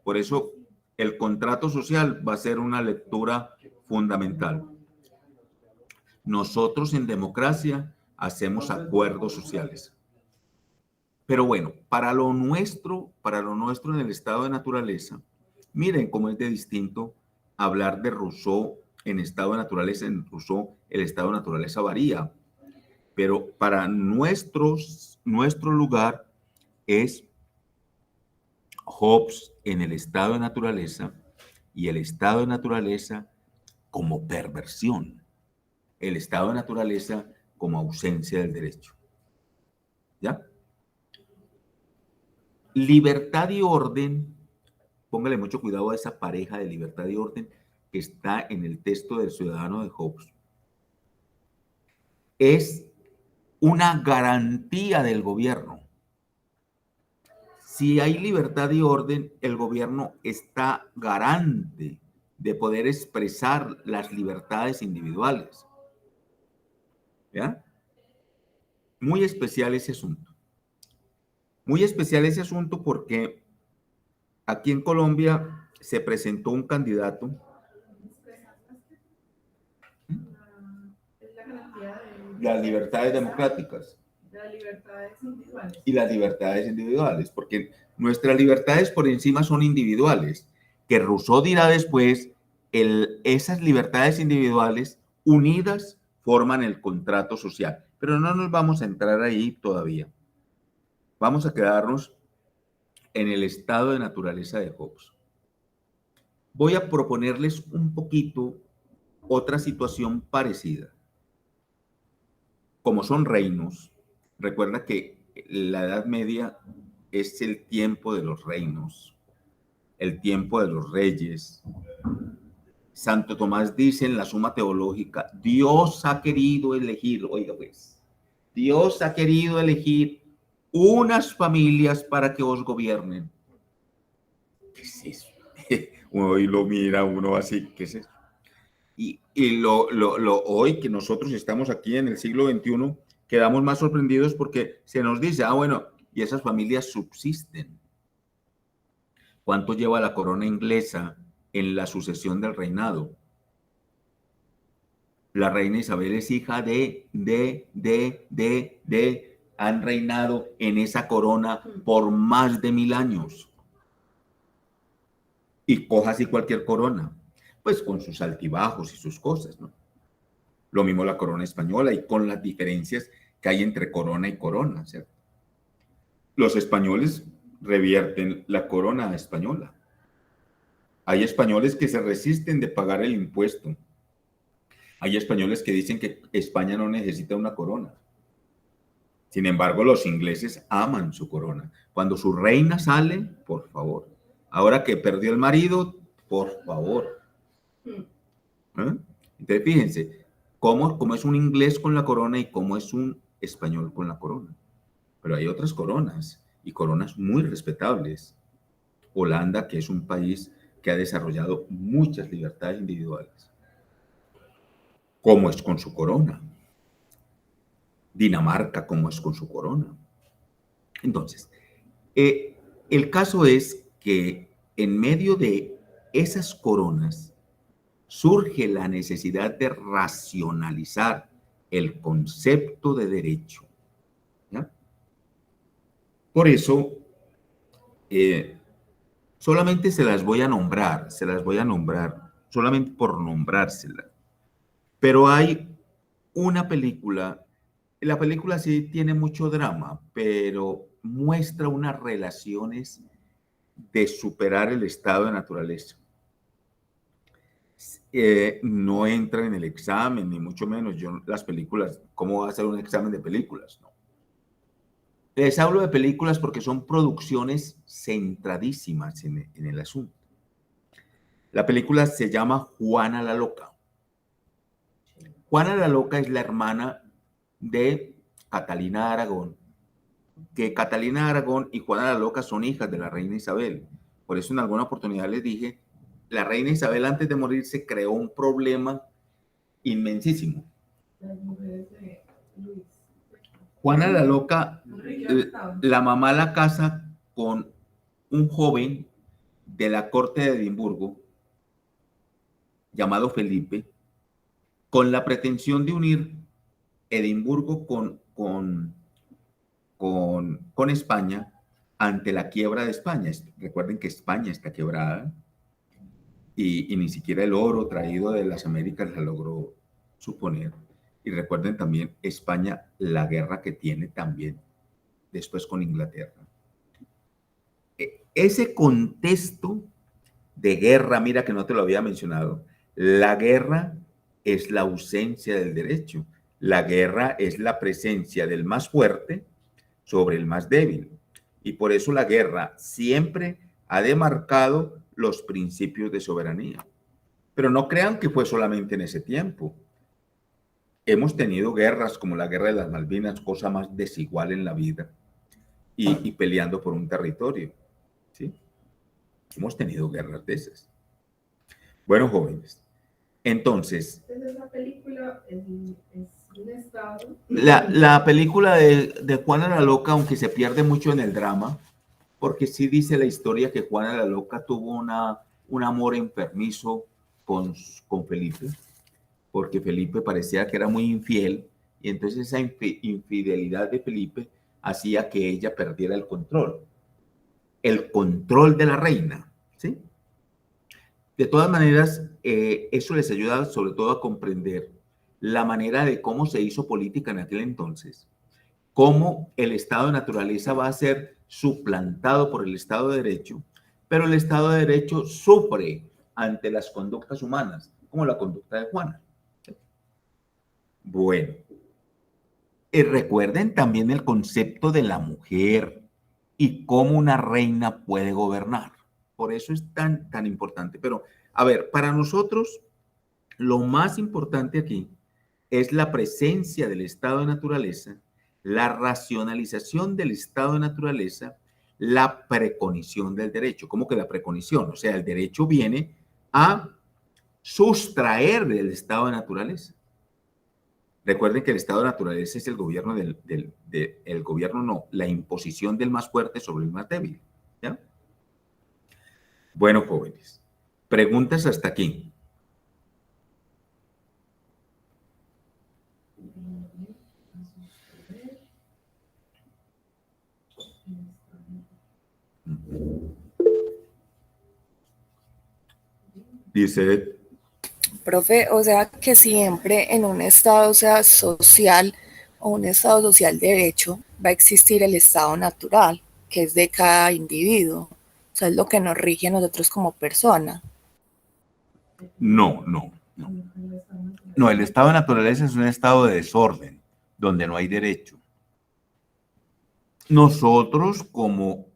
[SPEAKER 1] Por eso el contrato social va a ser una lectura fundamental. Nosotros en democracia hacemos acuerdos sociales. Pero bueno, para lo nuestro en el estado de naturaleza, miren cómo es de distinto hablar de Rousseau en estado de naturaleza. En Rousseau el estado de naturaleza varía, pero para nuestro lugar es Hobbes en el estado de naturaleza y el estado de naturaleza como perversión, el estado de naturaleza como ausencia del derecho. ¿Ya? Libertad y orden, póngale mucho cuidado a esa pareja de libertad y orden que está en el texto del Ciudadano de Hobbes. Es una garantía del gobierno. Si hay libertad y orden, el gobierno está garante de poder expresar las libertades individuales. ¿Ya? Muy especial ese asunto. Muy especial ese asunto porque aquí en Colombia se presentó un candidato. Las libertades democráticas.
[SPEAKER 6] Las libertades individuales.
[SPEAKER 1] Y las libertades individuales, porque nuestras libertades por encima son individuales, que Rousseau dirá después, esas libertades individuales unidas forman el contrato social. Pero no nos vamos a entrar ahí todavía. Vamos a quedarnos en el estado de naturaleza de Hobbes. Voy a proponerles un poquito otra situación parecida. Como son reinos, recuerda que la Edad Media es el tiempo de los reinos, el tiempo de los reyes. Santo Tomás dice en la Suma Teológica, Dios ha querido elegir, oiga pues, Dios ha querido elegir unas familias para que os gobiernen. ¿Qué es eso? Hoy lo mira uno así, ¿qué es eso? Y hoy que nosotros estamos aquí en el siglo XXI, quedamos más sorprendidos porque se nos dice, bueno, y esas familias subsisten. ¿Cuánto lleva la corona inglesa en la sucesión del reinado? La reina Isabel es hija han reinado en esa corona por más de 1000 años. y coja así cualquier corona, pues con sus altibajos y sus cosas, ¿no? Lo mismo la corona española y con las diferencias que hay entre corona y corona, ¿cierto? Los españoles revierten la corona española. Hay españoles que se resisten de pagar el impuesto. Hay españoles que dicen que España no necesita una corona. Sin embargo, los ingleses aman su corona. Cuando su reina sale, por favor. Ahora que perdió el marido, por favor. Entonces, fíjense, cómo es un inglés con la corona y cómo es un español con la corona. Pero hay otras coronas y coronas muy respetables. Holanda, que es un país que ha desarrollado muchas libertades individuales. ¿Cómo es con su corona? Dinamarca, ¿cómo es con su corona? Entonces, el caso es que en medio de esas coronas surge la necesidad de racionalizar el concepto de derecho. ¿Ya? Por eso, solamente se las voy a nombrar, solamente por nombrárselas. Pero hay una película, la película sí tiene mucho drama, pero muestra unas relaciones de superar el estado de naturaleza. No entra en el examen, ni mucho menos. Yo, las películas, ¿cómo va a ser un examen de películas? No. Les hablo de películas porque son producciones centradísimas en el asunto. La película se llama Juana la Loca. Juana la Loca es la hermana de Catalina de Aragón, que Catalina de Aragón y Juana la Loca son hijas de la reina Isabel. Por eso en alguna oportunidad les dije, la reina Isabel antes de morir se creó un problema inmensísimo.
[SPEAKER 6] Las mujeres de Luis.
[SPEAKER 1] Juana la Loca, la mamá la casa con un joven de la corte de Edimburgo llamado Felipe, con la pretensión de unir Edimburgo con España ante la quiebra de España. Recuerden que España está quebrada y ni siquiera el oro traído de las Américas la logró suponer. Y recuerden también España, la guerra que tiene también después con Inglaterra. Ese contexto de guerra, mira que no te lo había mencionado, la guerra es la ausencia del derecho. La guerra es la presencia del más fuerte sobre el más débil. Y por eso la guerra siempre ha demarcado los principios de soberanía. Pero no crean que fue solamente en ese tiempo. Hemos tenido guerras como la guerra de las Malvinas, cosa más desigual en la vida, y peleando por un territorio. ¿Sí? Hemos tenido guerras de esas. Bueno, jóvenes, entonces...
[SPEAKER 6] Esa película es un estado.
[SPEAKER 1] La película de Juana la Loca, aunque se pierde mucho en el drama, porque sí dice la historia que Juana la Loca tuvo un amor enfermizo con Felipe, porque Felipe parecía que era muy infiel, y entonces esa infidelidad de Felipe hacía que ella perdiera el control de la reina, ¿sí? De todas maneras, eso les ayuda sobre todo a comprender la manera de cómo se hizo política en aquel entonces, cómo el Estado de naturaleza va a ser suplantado por el Estado de Derecho, pero el Estado de Derecho sufre ante las conductas humanas, como la conducta de Juana. Bueno, recuerden también el concepto de la mujer y cómo una reina puede gobernar. Por eso es tan importante. Pero, a ver, para nosotros, lo más importante aquí es la presencia del estado de naturaleza, la racionalización del estado de naturaleza, la preconición del derecho. ¿Cómo que la preconición? O sea, el derecho viene a sustraer del estado de naturaleza. Recuerden que el estado de naturaleza es el gobierno el gobierno no, la imposición del más fuerte sobre el más débil. ¿Ya? Bueno, jóvenes, preguntas hasta aquí. Dice,
[SPEAKER 7] Profe, o sea que siempre en un estado, sea social o un estado social de derecho, va a existir el estado natural, que es de cada individuo. O sea, es lo que nos rige a nosotros como personas.
[SPEAKER 1] no. No, el estado de naturaleza es un estado de desorden, donde no hay derecho. Nosotros como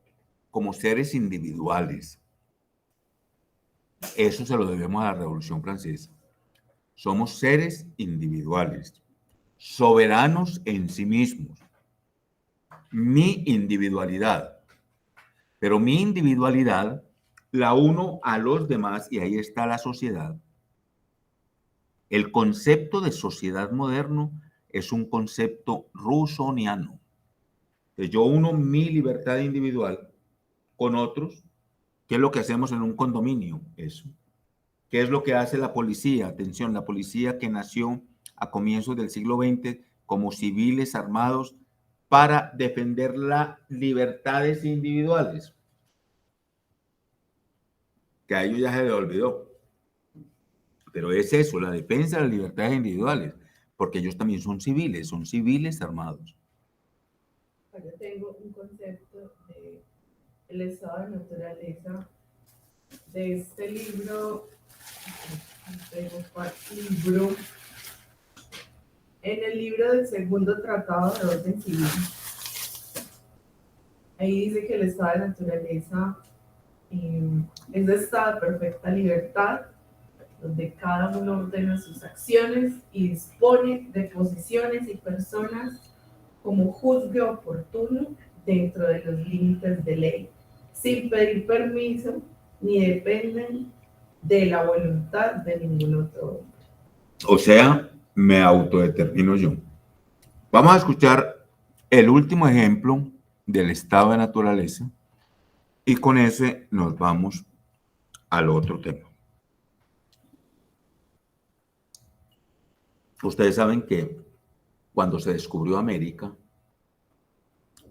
[SPEAKER 1] seres individuales, eso se lo debemos a la Revolución Francesa. Somos seres individuales, soberanos en sí mismos. Mi individualidad, pero mi individualidad la uno a los demás y ahí está la sociedad. El concepto de sociedad moderno es un concepto rusoniano. Entonces, yo uno mi libertad individual con otros. ¿Qué es lo que hacemos en un condominio? Eso. ¿Qué es lo que hace la policía? Atención, la policía que nació a comienzos del siglo XX como civiles armados para defender las libertades individuales. Que a ellos ya se les olvidó. Pero es eso, la defensa de las libertades individuales, porque ellos también son civiles armados.
[SPEAKER 6] Yo tengo un concepto del estado de naturaleza de este libro, en el libro del segundo tratado de orden civil. Ahí dice que el estado de naturaleza es de estado de perfecta libertad, donde cada uno ordena sus acciones y dispone de posiciones y personas como juzgue oportuno dentro de los límites de ley, sin pedir permiso ni dependen de la voluntad de ningún otro hombre.
[SPEAKER 1] O sea, me autodetermino yo. Vamos a escuchar el último ejemplo del estado de naturaleza y con ese nos vamos al otro tema. Ustedes saben que cuando se descubrió América,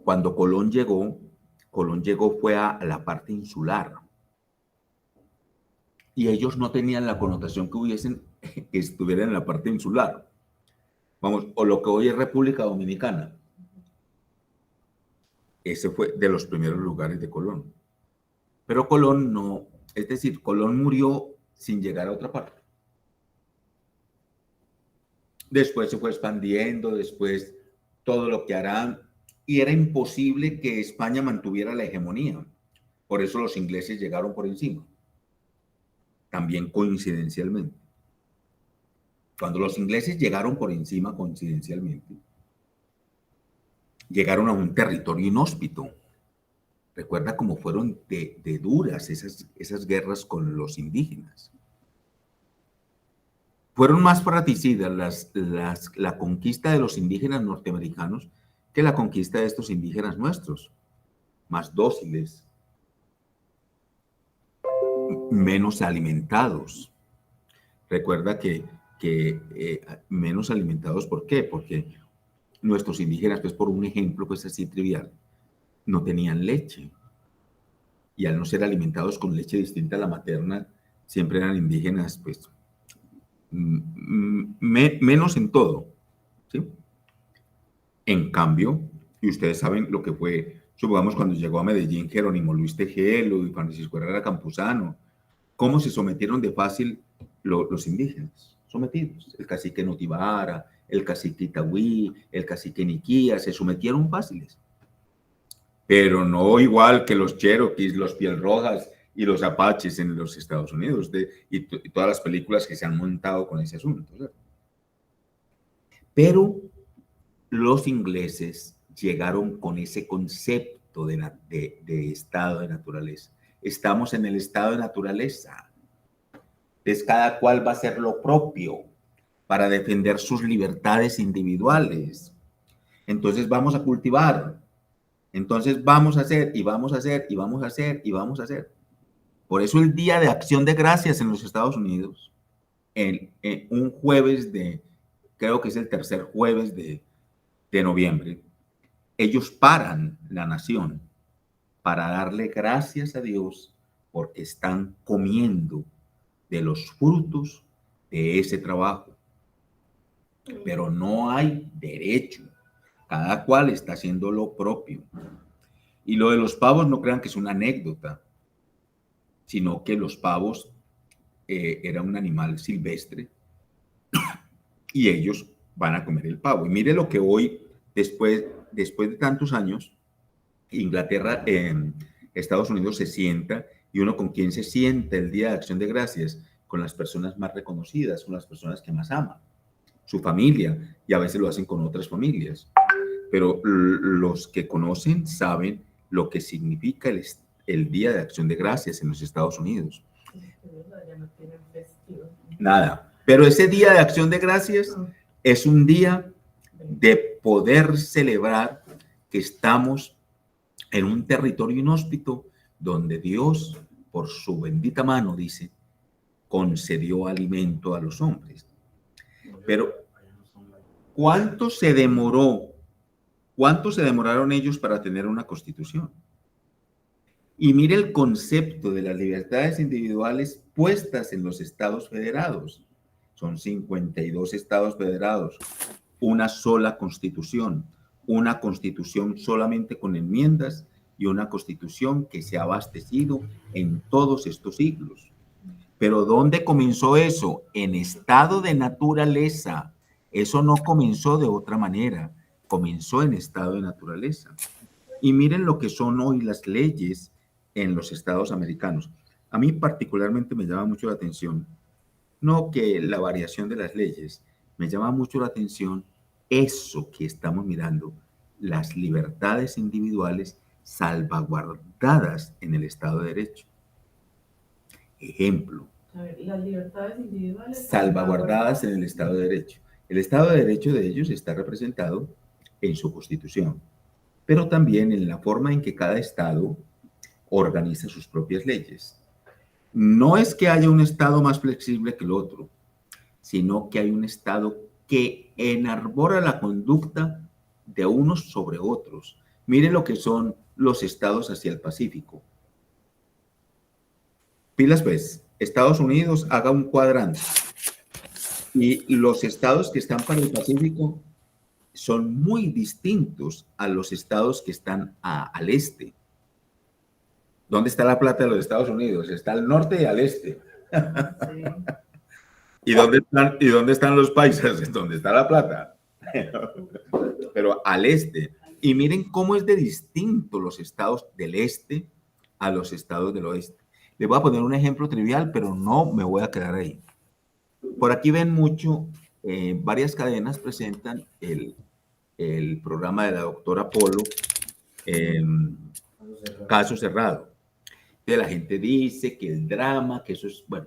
[SPEAKER 1] cuando Colón llegó fue a la parte insular. Y ellos no tenían la connotación que estuvieran en la parte insular. Vamos, o lo que hoy es República Dominicana. Ese fue de los primeros lugares de Colón. Pero Colón no, es decir, Colón murió sin llegar a otra parte. Después se fue expandiendo, después todo lo que harán, y era imposible que España mantuviera la hegemonía. Por eso los ingleses llegaron por encima. También coincidencialmente. Cuando los ingleses llegaron por encima coincidencialmente, llegaron a un territorio inhóspito. Recuerda cómo fueron de duras esas guerras con los indígenas. Fueron más fratricidas la conquista de los indígenas norteamericanos que la conquista de estos indígenas nuestros, más dóciles, menos alimentados. Recuerda que menos alimentados, ¿por qué? Porque nuestros indígenas, pues por un ejemplo, pues así trivial, no tenían leche. Y al no ser alimentados con leche distinta a la materna, siempre eran indígenas, pues, menos en todo, ¿sí? En cambio, y ustedes saben lo que fue, supongamos cuando llegó a Medellín Jerónimo Luis Tejelo y Francisco Herrera Campuzano, cómo se sometieron de fácil los indígenas, sometidos. El cacique Notivara, el cacique Itagüí, el cacique Niquía, se sometieron fáciles. Pero no igual que los Cherokees, los Piel Rojas y los Apaches en los Estados Unidos, y todas las películas que se han montado con ese asunto, ¿sí? Pero los ingleses llegaron con ese concepto de estado de naturaleza. Estamos en el estado de naturaleza. Entonces, cada cual va a hacer lo propio para defender sus libertades individuales. Entonces, vamos a cultivar. Entonces, vamos a hacer, y vamos a hacer, y vamos a hacer, y vamos a hacer. Por eso el Día de Acción de Gracias en los Estados Unidos, un jueves creo que es el tercer jueves de noviembre, ellos paran la nación para darle gracias a Dios porque están comiendo de los frutos de ese trabajo. Pero no hay derecho. Cada cual está haciendo lo propio. Y lo de los pavos no crean que es una anécdota, sino que los pavos era un animal silvestre y ellos van a comer el pavo. Y mire lo que hoy, después de tantos años, Inglaterra, Estados Unidos se sienta, y uno con quien se sienta el Día de Acción de Gracias, con las personas más reconocidas, con las personas que más aman, su familia, y a veces lo hacen con otras familias. Pero los que conocen saben lo que significa el Día de Acción de Gracias en los Estados Unidos. Nada. Pero ese Día de Acción de Gracias es un día de poder celebrar que estamos en un territorio inhóspito donde Dios, por su bendita mano, dice, concedió alimento a los hombres. Pero, ¿cuánto se demoraron ellos para tener una constitución? Y mire el concepto de las libertades individuales puestas en los estados federados. Son 52 estados federados, una sola constitución, una constitución solamente con enmiendas y una constitución que se ha abastecido en todos estos siglos. Pero ¿dónde comenzó eso? En estado de naturaleza. Eso no comenzó de otra manera, comenzó en estado de naturaleza. Y miren lo que son hoy las leyes en los estados americanos. A mí particularmente me llama mucho la atención, no que la variación de las leyes, me llama mucho la atención eso que estamos mirando, las libertades individuales salvaguardadas en el Estado de Derecho. Ejemplo.
[SPEAKER 6] Las libertades individuales
[SPEAKER 1] salvaguardadas en el Estado de Derecho. El Estado de Derecho de ellos está representado en su Constitución, pero también en la forma en que cada Estado organiza sus propias leyes. No es que haya un Estado más flexible que el otro, sino que hay un Estado que enarbora la conducta de unos sobre otros. Miren lo que son los estados hacia el Pacífico. Pilas pues, Estados Unidos haga un cuadrante y los estados que están para el Pacífico son muy distintos a los estados que están al este. ¿Dónde está la plata de los Estados Unidos? Está al norte y al este. Sí. ¿Y dónde están los paisas? ¿Dónde está la plata? Pero al este. Y miren cómo es de distinto los estados del este a los estados del oeste. Les voy a poner un ejemplo trivial, pero no me voy a quedar ahí. Por aquí ven mucho, varias cadenas presentan el programa de la doctora Polo, Caso Cerrado. La gente dice que el drama, que eso es, bueno,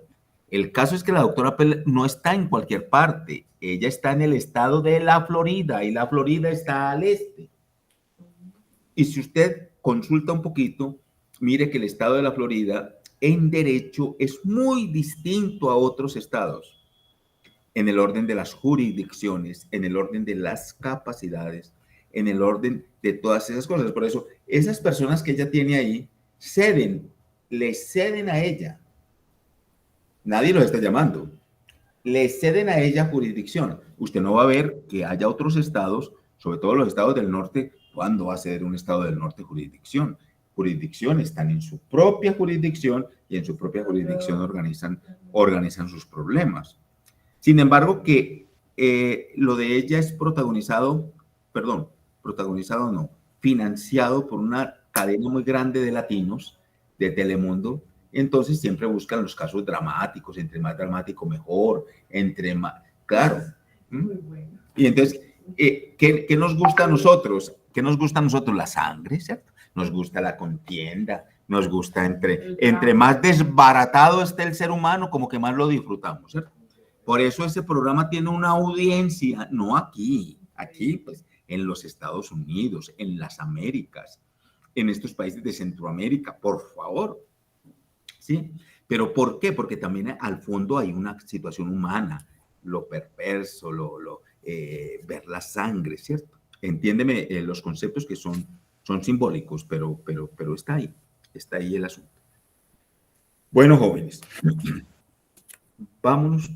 [SPEAKER 1] el caso es que la doctora Polo no está en cualquier parte, ella está en el estado de la Florida y la Florida está al este. Y si usted consulta un poquito, mire que el estado de la Florida en derecho es muy distinto a otros estados, en el orden de las jurisdicciones, en el orden de las capacidades, en el orden de todas esas cosas. Por eso, esas personas que ella tiene ahí le ceden a ella. Nadie los está llamando. Le ceden a ella jurisdicción. Usted no va a ver que haya otros estados, sobre todo los estados del norte. ¿Cuándo va a ceder un estado del norte jurisdicción? Jurisdicción, están en su propia jurisdicción y en su propia jurisdicción organizan sus problemas. Sin embargo, que lo de ella es financiado por una cadena muy grande de latinos, de Telemundo. Entonces siempre buscan los casos dramáticos, entre más dramático mejor, entre más, claro. Y entonces, ¿qué nos gusta a nosotros? ¿Qué nos gusta a nosotros? La sangre, ¿cierto? Nos gusta la contienda, nos gusta entre más desbaratado esté el ser humano, como que más lo disfrutamos, ¿cierto? Por eso ese programa tiene una audiencia, no aquí pues en los Estados Unidos, en las Américas, en estos países de Centroamérica, por favor, ¿sí? ¿Pero por qué? Porque también al fondo hay una situación humana, lo perverso, ver la sangre, ¿cierto? Entiéndeme los conceptos que son simbólicos, pero está ahí el asunto. Bueno, jóvenes, Vamos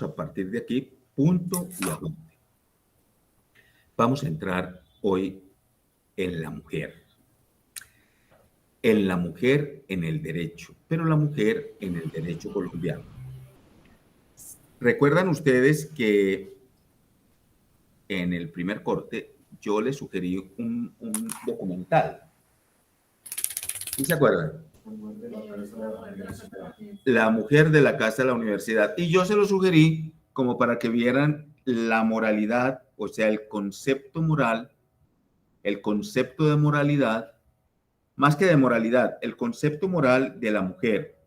[SPEAKER 1] a partir de aquí, punto y apunte. Vamos a entrar hoy en la mujer. En la mujer en el derecho, pero la mujer en el derecho colombiano. ¿Recuerdan ustedes que en el primer corte yo les sugerí un documental? ¿Sí se acuerdan? La mujer de la casa de la universidad. Y yo se lo sugerí como para que vieran la moralidad, o sea, el concepto moral, el concepto de moralidad, más que de moralidad, el concepto moral de la mujer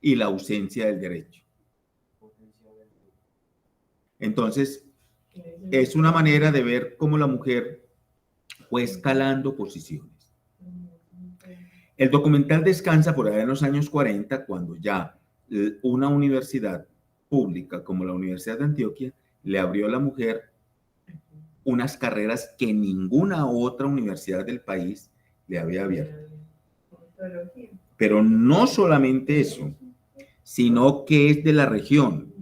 [SPEAKER 1] y la ausencia del derecho. Entonces, es una manera de ver cómo la mujer fue escalando posiciones. El documental descansa por allá en los años 40, cuando ya una universidad pública como la Universidad de Antioquia le abrió a la mujer unas carreras que ninguna otra universidad del país le había abierto. Pero no solamente eso, sino que es de la región.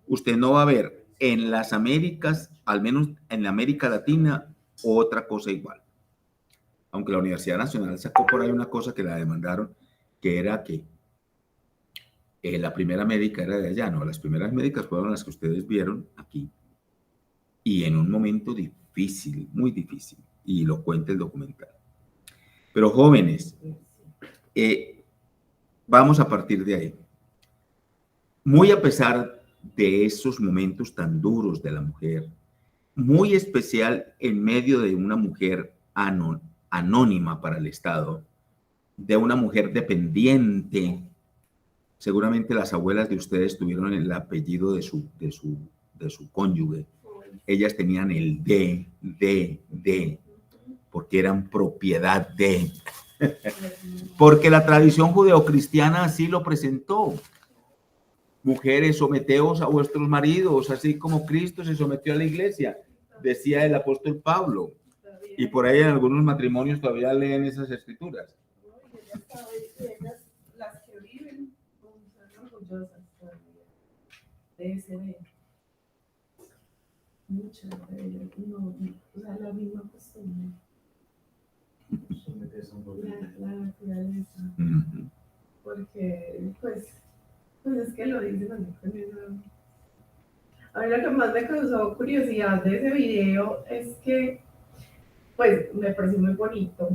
[SPEAKER 1] Usted no va a ver en las Américas, al menos en la América Latina, otra cosa igual. Aunque la Universidad Nacional sacó por ahí una cosa que la demandaron, que era que la primera médica era de allá, no, las primeras médicas fueron las que ustedes vieron aquí. Y en un momento difícil, muy difícil, y lo cuenta el documental. Pero jóvenes, vamos a partir de ahí. Muy a pesar de esos momentos tan duros de la mujer, muy especial en medio de una mujer anónima para el Estado, de una mujer dependiente. Seguramente las abuelas de ustedes tuvieron el apellido de su cónyuge. Ellas tenían el de, porque eran propiedad de. Porque la tradición judeocristiana así lo presentó. Mujeres, someteos a vuestros maridos, así como Cristo se sometió a la iglesia, decía el apóstol Pablo. Y por ahí en algunos matrimonios todavía leen esas escrituras.
[SPEAKER 6] Las que viven son orgullosas de ese de muchas de ellas, no, o sea, la misma costumbre. La naturaleza. Porque, pues es que lo dicen así con eso. A mí lo que más me causó curiosidad de ese video es que, pues, me pareció muy bonito.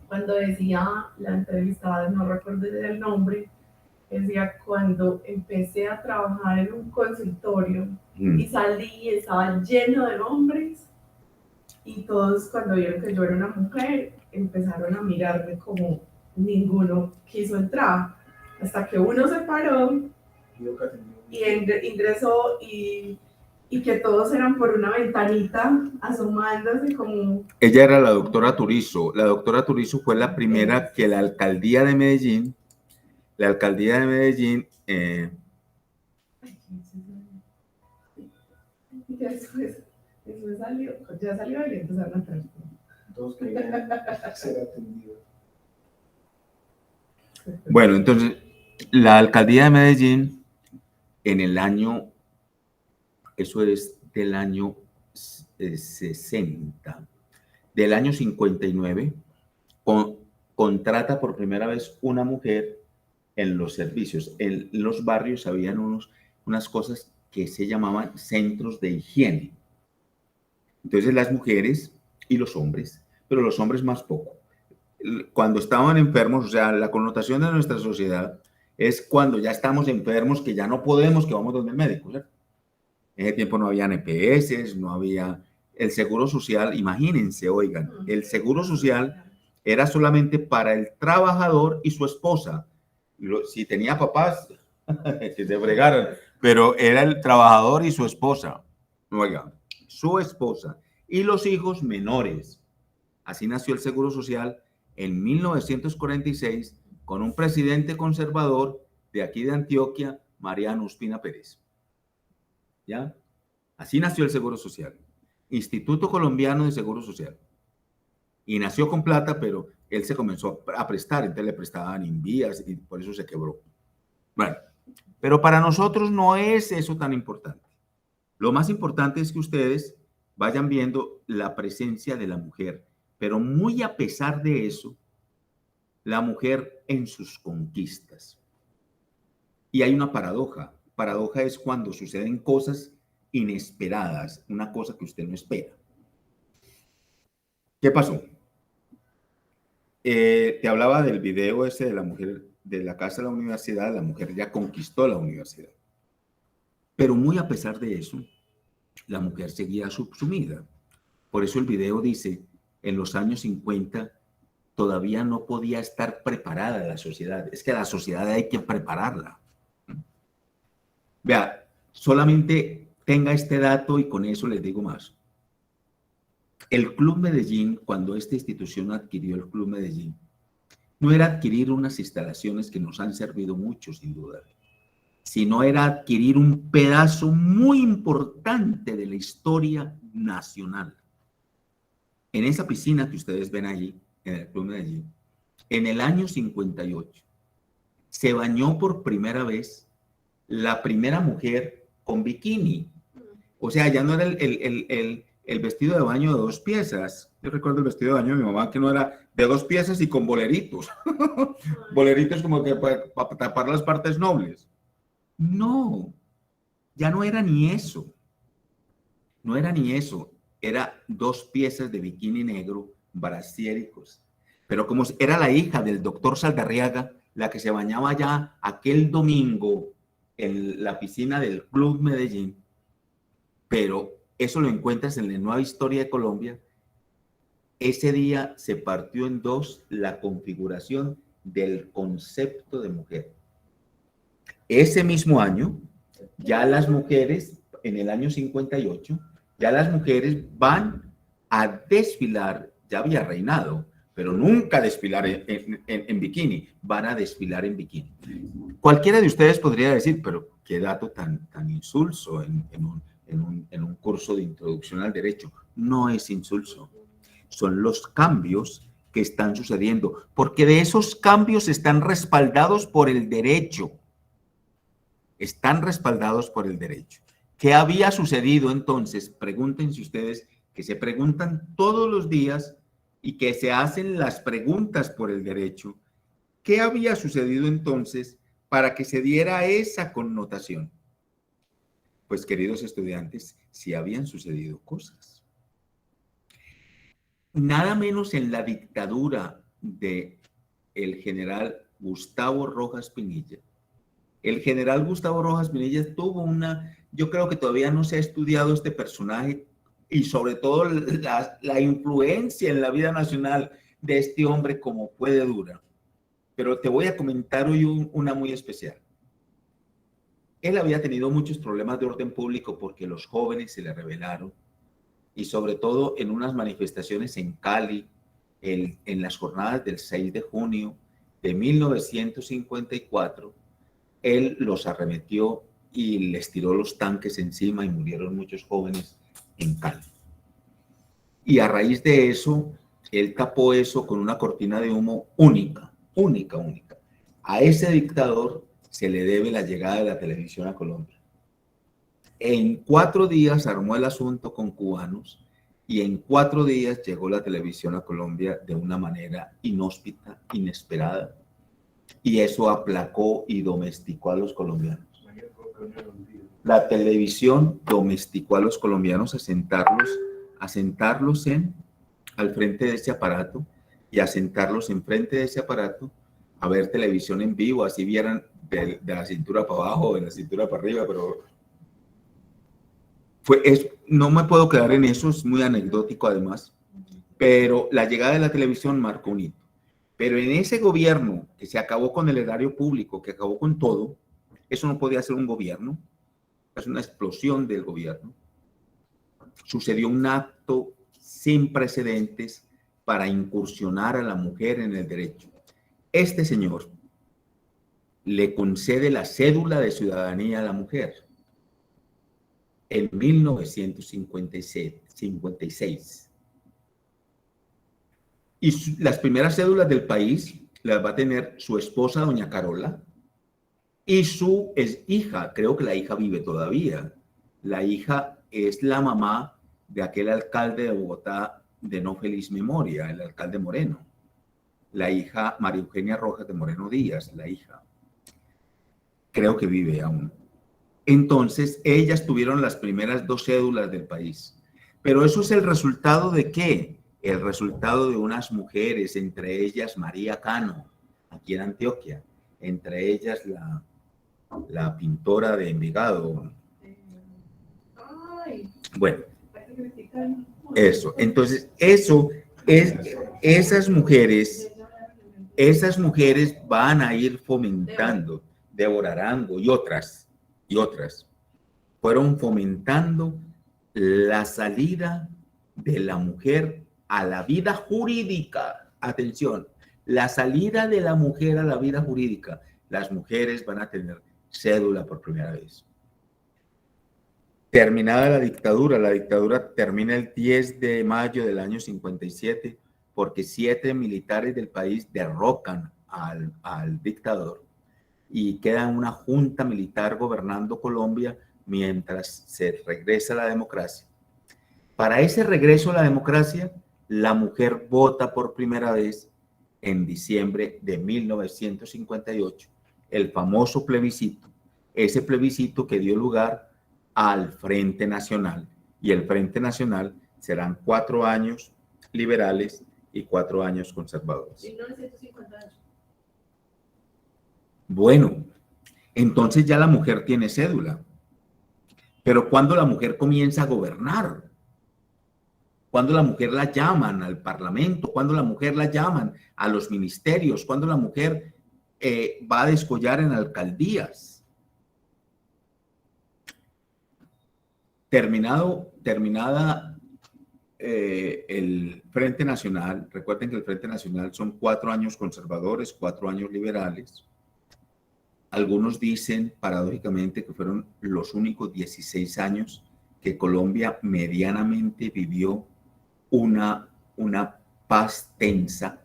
[SPEAKER 6] Cuando decía la entrevistada, no recuerdo el nombre, decía, cuando empecé a trabajar en un consultorio y salí y estaba lleno de hombres, y todos cuando vieron que yo era una mujer, empezaron a mirarme como ninguno quiso entrar, hasta que uno se paró y ingresó y que todos eran por una ventanita asomándose como...
[SPEAKER 1] Ella era la doctora Turizo. La doctora Turizo fue la primera que la alcaldía de Medellín,
[SPEAKER 6] Después salió, ya salió y empezaron a traer.
[SPEAKER 5] Todos querían ser atendidos.
[SPEAKER 1] Bueno, entonces, la alcaldía de Medellín, en el año, eso es del año 60, del año 59, contrata por primera vez una mujer en los servicios. En los barrios habían unas cosas que se llamaban centros de higiene. Entonces las mujeres y los hombres, pero los hombres más poco, cuando estaban enfermos, o sea, la connotación de nuestra sociedad es cuando ya estamos enfermos, que ya no podemos, que vamos donde el médico, ¿cierto? En ese tiempo no había EPS, no había el seguro social. Imagínense, oigan, el seguro social era solamente para el trabajador y su esposa. Si tenía papás, que se fregaran, pero era el trabajador y su esposa. Oigan, su esposa y los hijos menores. Así nació el Seguro Social en 1946 con un presidente conservador de aquí de Antioquia, Mariano Ospina Pérez. ¿Ya? Así nació el Seguro Social. Instituto Colombiano de Seguro Social. Y nació con plata, pero él se comenzó a prestar, entonces le prestaban invías y por eso se quebró. Bueno, Pero para nosotros no es eso tan importante. Lo más importante es que ustedes vayan viendo la presencia de la mujer, pero muy a pesar de eso, la mujer en sus conquistas. Y hay una paradoja. Paradoja es cuando suceden cosas inesperadas, una cosa que usted no espera. ¿Qué pasó? Te hablaba del video ese de la mujer de la casa de la universidad. La mujer ya conquistó la universidad. Pero muy a pesar de eso, la mujer seguía subsumida. Por eso el video dice, en los años 50 todavía no podía estar preparada la sociedad. Es que la sociedad hay que prepararla. Vea, solamente tenga este dato y con eso les digo más. El Club Medellín, cuando esta institución adquirió el Club Medellín, no era adquirir unas instalaciones que nos han servido mucho, sin duda, sino era adquirir un pedazo muy importante de la historia nacional. En esa piscina que ustedes ven allí, en el Club Medellín, en el año 58, se bañó por primera vez la primera mujer con bikini. O sea, ya no era el vestido de baño de 2 piezas. Yo recuerdo el vestido de baño de mi mamá, que no era de 2 piezas y con boleritos. Boleritos como que para tapar las partes nobles. No, ya no era ni eso. No era ni eso. Era 2 piezas de bikini negro, brasiéricos. Pero como era la hija del doctor Saldarriaga, la que se bañaba ya aquel domingo en la piscina del Club Medellín, pero eso lo encuentras en la Nueva Historia de Colombia. Ese día se partió en 2 la configuración del concepto de mujer. Ese mismo año, ya las mujeres, en el año 58, ya las mujeres van a desfilar, ya había reinado, pero nunca desfilar en bikini, van a desfilar en bikini. Cualquiera de ustedes podría decir, pero qué dato tan insulso en un curso de introducción al derecho. No es insulso, son los cambios que están sucediendo, porque de esos cambios están respaldados por el derecho. Están respaldados por el derecho. ¿Qué había sucedido entonces? Pregúntense ustedes, que se preguntan todos los días y que se hacen las preguntas por el derecho. ¿Qué había sucedido entonces para que se diera esa connotación? Pues, queridos estudiantes, sí habían sucedido cosas. Nada menos en la dictadura del general Gustavo Rojas Pinilla. El general Gustavo Rojas Pinilla tuvo yo creo que todavía no se ha estudiado este personaje y sobre todo la influencia en la vida nacional de este hombre como fue de dura. Pero te voy a comentar hoy una muy especial. Él había tenido muchos problemas de orden público porque los jóvenes se le rebelaron y sobre todo en unas manifestaciones en Cali, en las jornadas del 6 de junio de 1954, él los arremetió y les tiró los tanques encima y murieron muchos jóvenes en Cali. Y a raíz de eso, él tapó eso con una cortina de humo única. A ese dictador se le debe la llegada de la televisión a Colombia. En 4 días armó el asunto con cubanos y en 4 días llegó la televisión a Colombia de una manera inhóspita, inesperada. Y eso aplacó y domesticó a los colombianos. La televisión domesticó a los colombianos a sentarlos al frente de ese aparato y a sentarlos enfrente de ese aparato a ver televisión en vivo, así vieran de la cintura para abajo, de la cintura para arriba, pero no me puedo quedar en eso, es muy anecdótico además, pero la llegada de la televisión marcó un hito. Pero en ese gobierno que se acabó con el erario público, que acabó con todo, eso no podía ser un gobierno, es una explosión del gobierno. Sucedió un acto sin precedentes para incursionar a la mujer en el derecho. Este señor le concede la cédula de ciudadanía a la mujer en 1956. Y las primeras cédulas del país las va a tener su esposa, doña Carola, y su hija, creo que la hija vive todavía. La hija es la mamá de aquel alcalde de Bogotá de no feliz memoria, el alcalde Moreno. La hija María Eugenia Rojas de Moreno Díaz, la hija. Creo que vive aún. Entonces, ellas tuvieron las primeras 2 cédulas del país. Pero eso es el resultado ¿de qué? El resultado de unas mujeres, entre ellas María Cano, aquí en Antioquia, entre ellas la pintora de Envigado. Bueno, eso. Entonces, eso es, esas mujeres van a ir fomentando, Débora Arango y otras, fueron fomentando la salida de la mujer a la vida jurídica. Atención, la salida de la mujer a la vida jurídica. Las mujeres van a tener cédula por primera vez. Terminada la dictadura termina el 10 de mayo del año 57 porque 7 militares del país derrocan al dictador y queda una junta militar gobernando Colombia mientras se regresa a la democracia. Para ese regreso a la democracia, la mujer vota por primera vez en diciembre de 1958, el famoso plebiscito, ese plebiscito que dio lugar al Frente Nacional. Y el Frente Nacional serán 4 años liberales y 4 años conservadores.
[SPEAKER 6] 1958.
[SPEAKER 1] Bueno, entonces ya la mujer tiene cédula. Pero ¿cuándo la mujer comienza a gobernar? ¿Cuándo la mujer la llaman al Parlamento? ¿Cuándo la mujer la llaman a los ministerios? ¿Cuándo la mujer va a descollar en alcaldías? Terminada el Frente Nacional, recuerden que el Frente Nacional son 4 años conservadores, 4 años liberales. Algunos dicen, paradójicamente, que fueron los únicos 16 años que Colombia medianamente vivió una paz tensa,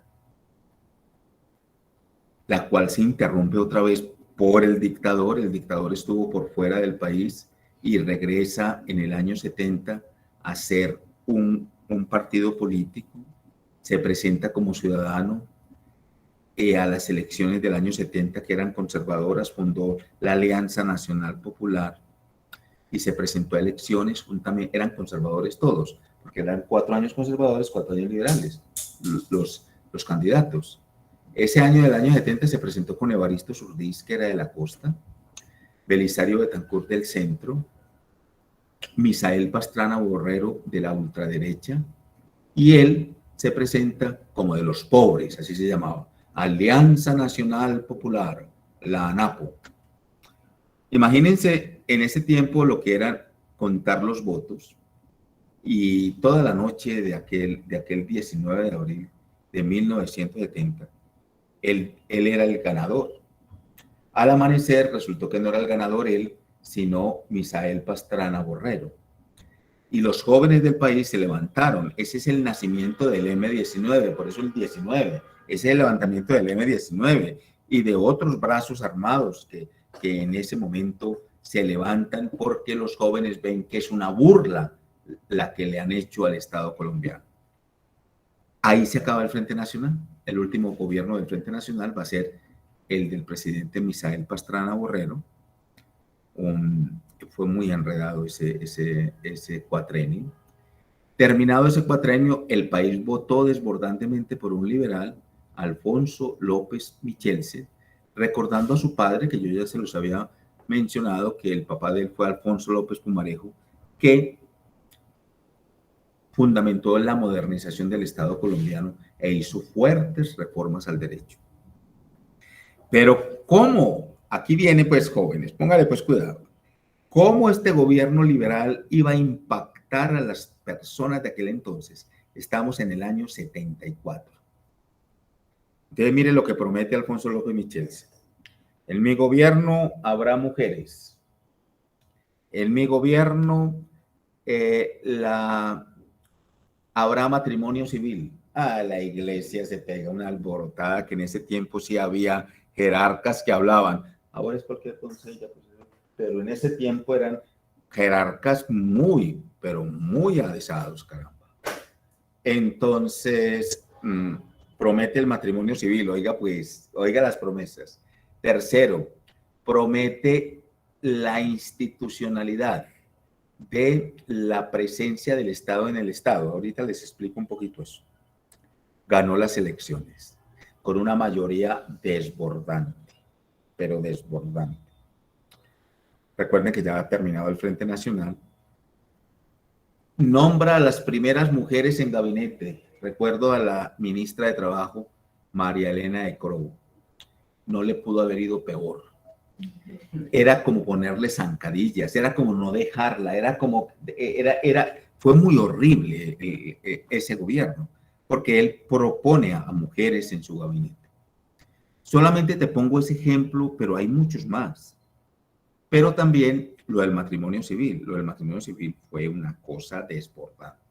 [SPEAKER 1] la cual se interrumpe otra vez por el dictador. El dictador estuvo por fuera del país y regresa en el año 70 a ser un partido político, se presenta como ciudadano a las elecciones del año 70 que eran conservadoras, fundó la Alianza Nacional Popular y se presentó a elecciones, juntamente eran conservadores todos, porque eran 4 años conservadores, 4 años liberales, los candidatos. Ese año del año 70 se presentó con Evaristo Surdís, que era de la costa, Belisario Betancourt del centro, Misael Pastrana Borrero de la ultraderecha, y él se presenta como de los pobres, así se llamaba, Alianza Nacional Popular, la ANAPO. Imagínense en ese tiempo lo que era contar los votos, y toda la noche de aquel 19 de abril de 1970, él era el ganador. Al amanecer resultó que no era el ganador él, sino Misael Pastrana Borrero. Y los jóvenes del país se levantaron. Ese es el nacimiento del M-19, por eso el 19. Ese es el levantamiento del M-19 y de otros brazos armados que en ese momento se levantan porque los jóvenes ven que es una burla la que le han hecho al Estado colombiano. Ahí se acaba el Frente Nacional. El último gobierno del Frente Nacional va a ser el del presidente Misael Pastrana Borrero. Fue muy enredado ese cuatrenio. Terminado ese cuatrenio, el país votó desbordantemente por un liberal, Alfonso López Michelsen, recordando a su padre, que yo ya se los había mencionado, que el papá de él fue Alfonso López Pumarejo, que fundamentó la modernización del Estado colombiano e hizo fuertes reformas al derecho. Pero ¿cómo? Aquí viene pues, jóvenes, póngale pues cuidado. ¿Cómo este gobierno liberal iba a impactar a las personas de aquel entonces? Estamos en el año 74. Entonces mire lo que promete Alfonso López Michelsen. En mi gobierno habrá mujeres. En mi gobierno habrá matrimonio civil. La iglesia se pega una alborotada, que en ese tiempo sí había jerarcas que hablaban. Ahora es cualquier doncella, pues, pero en ese tiempo eran jerarcas muy, pero muy avesados, caramba. Entonces, promete el matrimonio civil, oiga pues, oiga las promesas. Tercero, promete la institucionalidad de la presencia del Estado en el Estado. Ahorita les explico un poquito eso. Ganó las elecciones con una mayoría desbordante, pero desbordante. Recuerden que ya ha terminado el Frente Nacional. Nombra a las primeras mujeres en gabinete. Recuerdo a la ministra de Trabajo, María Elena de Crobo. No le pudo haber ido peor. Era como ponerle zancadillas, era como no dejarla, fue muy horrible ese gobierno, porque él propone a mujeres en su gabinete. Solamente te pongo ese ejemplo, pero hay muchos más. Pero también lo del matrimonio civil. Lo del matrimonio civil fue una cosa desbordante.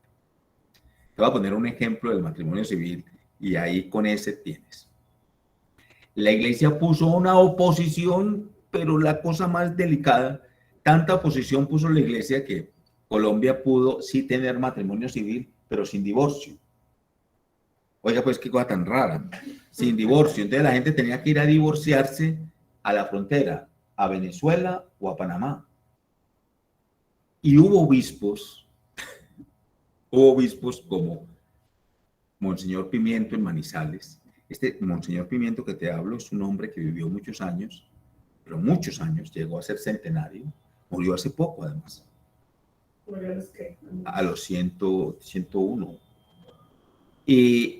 [SPEAKER 1] Te voy a poner un ejemplo del matrimonio civil y ahí con ese tienes. La iglesia puso una oposición, pero la cosa más delicada, tanta oposición puso la iglesia que Colombia pudo sí tener matrimonio civil, pero sin divorcio. Oiga, pues qué cosa tan rara, sin divorcio. Entonces la gente tenía que ir a divorciarse a la frontera, a Venezuela o a Panamá. Y hubo obispos como Monseñor Pimiento en Manizales. Este Monseñor Pimiento que te hablo es un hombre que vivió muchos años, pero muchos años, llegó a ser centenario, murió hace poco además. A los 101. Y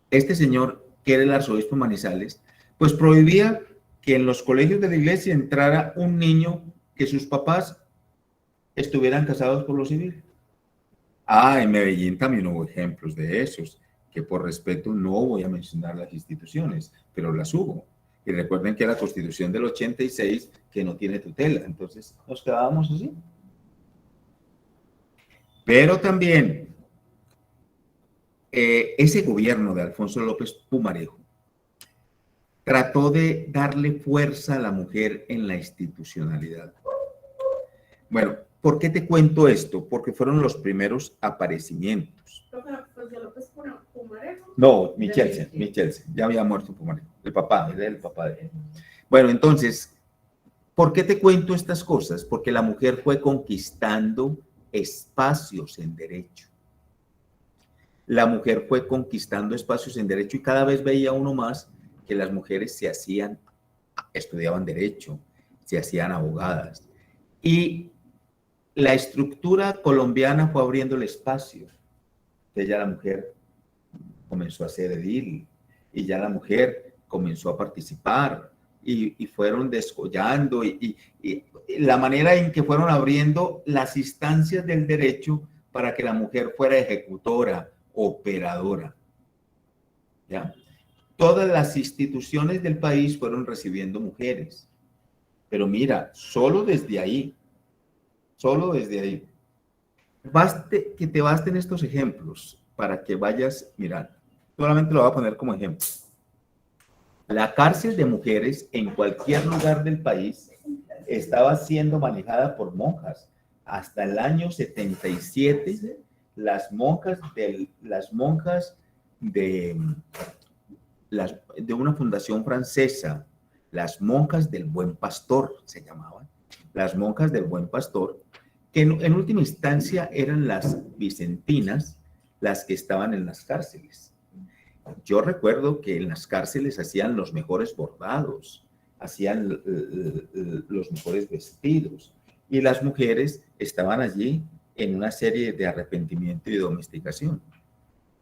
[SPEAKER 1] este señor, que era el arzobispo de Manizales, pues prohibía que en los colegios de la iglesia entrara un niño que sus papás estuvieran casados por lo civil. En Medellín también hubo ejemplos de esos, que por respeto no voy a mencionar las instituciones, pero las hubo. Y recuerden que la Constitución del 86 que no tiene tutela, entonces nos quedábamos así. Pero también ese gobierno de Alfonso López Pumarejo trató de darle fuerza a la mujer en la institucionalidad. Bueno, ¿por qué te cuento esto? Porque fueron los primeros aparecimientos. No, Michelsen, ya había muerto Pumarejo, el papá, era el papá de él. Bueno, entonces, ¿por qué te cuento estas cosas? Porque la mujer fue conquistando espacios en derecho. La mujer fue conquistando espacios en derecho y cada vez veía uno más que las mujeres estudiaban derecho, se hacían abogadas. Y la estructura colombiana fue abriendo el espacio. Entonces ya la mujer comenzó a ser edil y ya la mujer comenzó a participar y fueron descollando y la manera en que fueron abriendo las instancias del derecho para que la mujer fuera ejecutora, operadora. ¿Ya? Todas las instituciones del país fueron recibiendo mujeres. Pero mira, solo desde ahí, que te basten estos ejemplos para que vayas mirando. Solamente lo voy a poner como ejemplo. La cárcel de mujeres en cualquier lugar del país estaba siendo manejada por monjas. Hasta el año 77, las monjas de una fundación francesa, las monjas del Buen Pastor se llamaban, las monjas del Buen Pastor, que en última instancia eran las vicentinas las que estaban en las cárceles. Yo recuerdo que en las cárceles hacían los mejores bordados, hacían los mejores vestidos y las mujeres estaban allí en una serie de arrepentimiento y domesticación.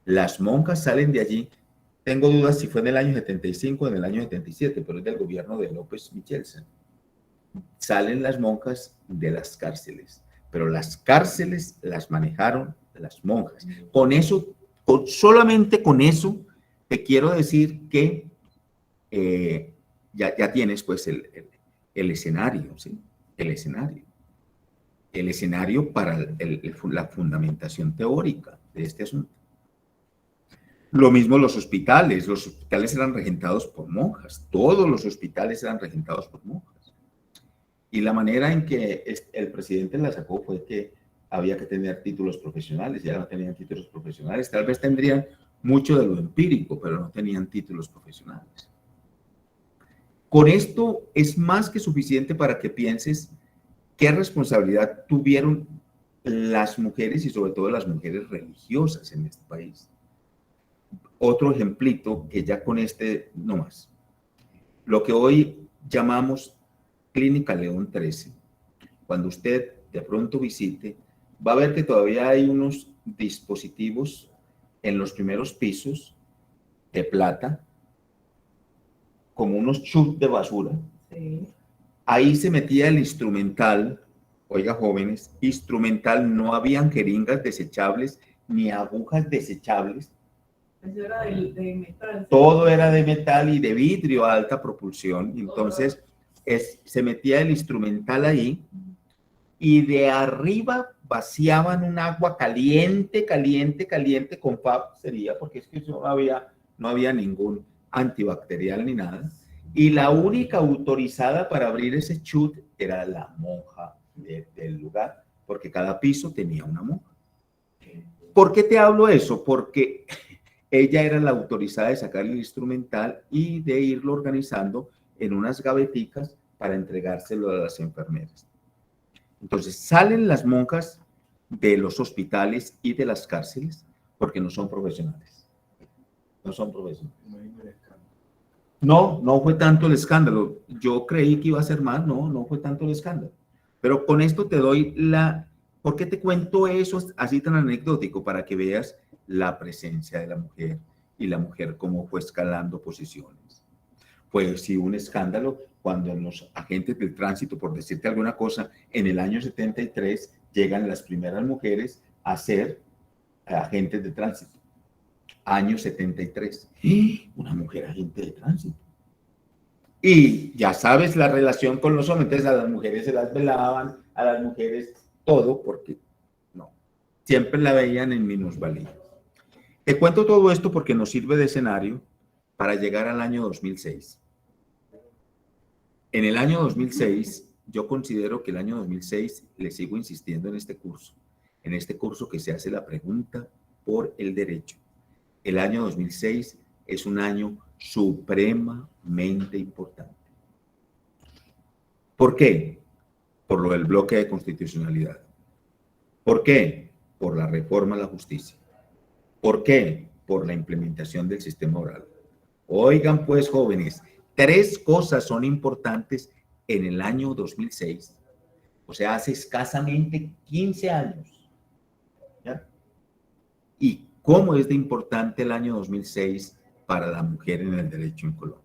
[SPEAKER 1] Las monjas salen de allí, tengo dudas si fue en el año 75 o en el año 77, pero es del gobierno de López Michelsen. Salen las monjas de las cárceles, pero las cárceles las manejaron las monjas. Con eso, solamente con eso, te quiero decir que ya tienes pues el escenario, ¿sí? El escenario para la fundamentación teórica de este asunto. Lo mismo los hospitales eran regentados por monjas, todos los hospitales eran regentados por monjas. Y la manera en que el presidente la sacó fue que había que tener títulos profesionales, ya no tenían títulos profesionales, tal vez tendrían mucho de lo empírico, pero no tenían títulos profesionales. Con esto es más que suficiente para que pienses qué responsabilidad tuvieron las mujeres y sobre todo las mujeres religiosas en este país. Otro ejemplito que ya con este no más. Lo que hoy llamamos Clínica León 13. Cuando usted de pronto visite, va a ver que todavía hay unos dispositivos en los primeros pisos de plata, como unos chutes de basura.
[SPEAKER 6] Sí.
[SPEAKER 1] Ahí se metía el instrumental, oiga jóvenes, instrumental, no habían jeringas desechables ni agujas desechables.
[SPEAKER 6] Eso era de metal.
[SPEAKER 1] Todo era de metal y de vidrio a alta propulsión. Entonces se metía el instrumental ahí y de arriba vaciaban un agua caliente, caliente, caliente con FAB sería, porque es que no había ningún antibacterial ni nada. Y la única autorizada para abrir ese chute era la monja del lugar, porque cada piso tenía una monja. ¿Por qué te hablo eso? Porque ella era la autorizada de sacar el instrumental y de irlo organizando en unas gaveticas para entregárselo a las enfermeras. Entonces salen las monjas de los hospitales y de las cárceles porque no son profesionales. No son profesionales. No fue tanto el escándalo. Yo creí que iba a ser más, no fue tanto el escándalo. Pero con esto te doy ¿por qué te cuento eso así tan anecdótico? Para que veas la presencia de la mujer y la mujer cómo fue escalando posiciones. Fue sí un escándalo cuando los agentes del tránsito, por decirte alguna cosa, en el año 73 llegan las primeras mujeres a ser agentes de tránsito. Año 73. Una mujer agente de tránsito. Y ya sabes la relación con los hombres, entonces a las mujeres se las velaban, a las mujeres todo, porque no, siempre la veían en minusvalía. Te cuento todo esto porque nos sirve de escenario para llegar al año 2006. En el año 2006, yo considero que el año 2006, le sigo insistiendo en este curso que se hace la pregunta por el derecho. El año 2006 es un año supremamente importante. ¿Por qué? Por lo del bloque de constitucionalidad. ¿Por qué? Por la reforma a la justicia. ¿Por qué? Por la implementación del sistema oral. Oigan pues, jóvenes, 3 cosas son importantes en el año 2006. O sea, hace escasamente 15 años. ¿Ya? ¿Y cómo es de importante el año 2006 para la mujer en el derecho en Colombia?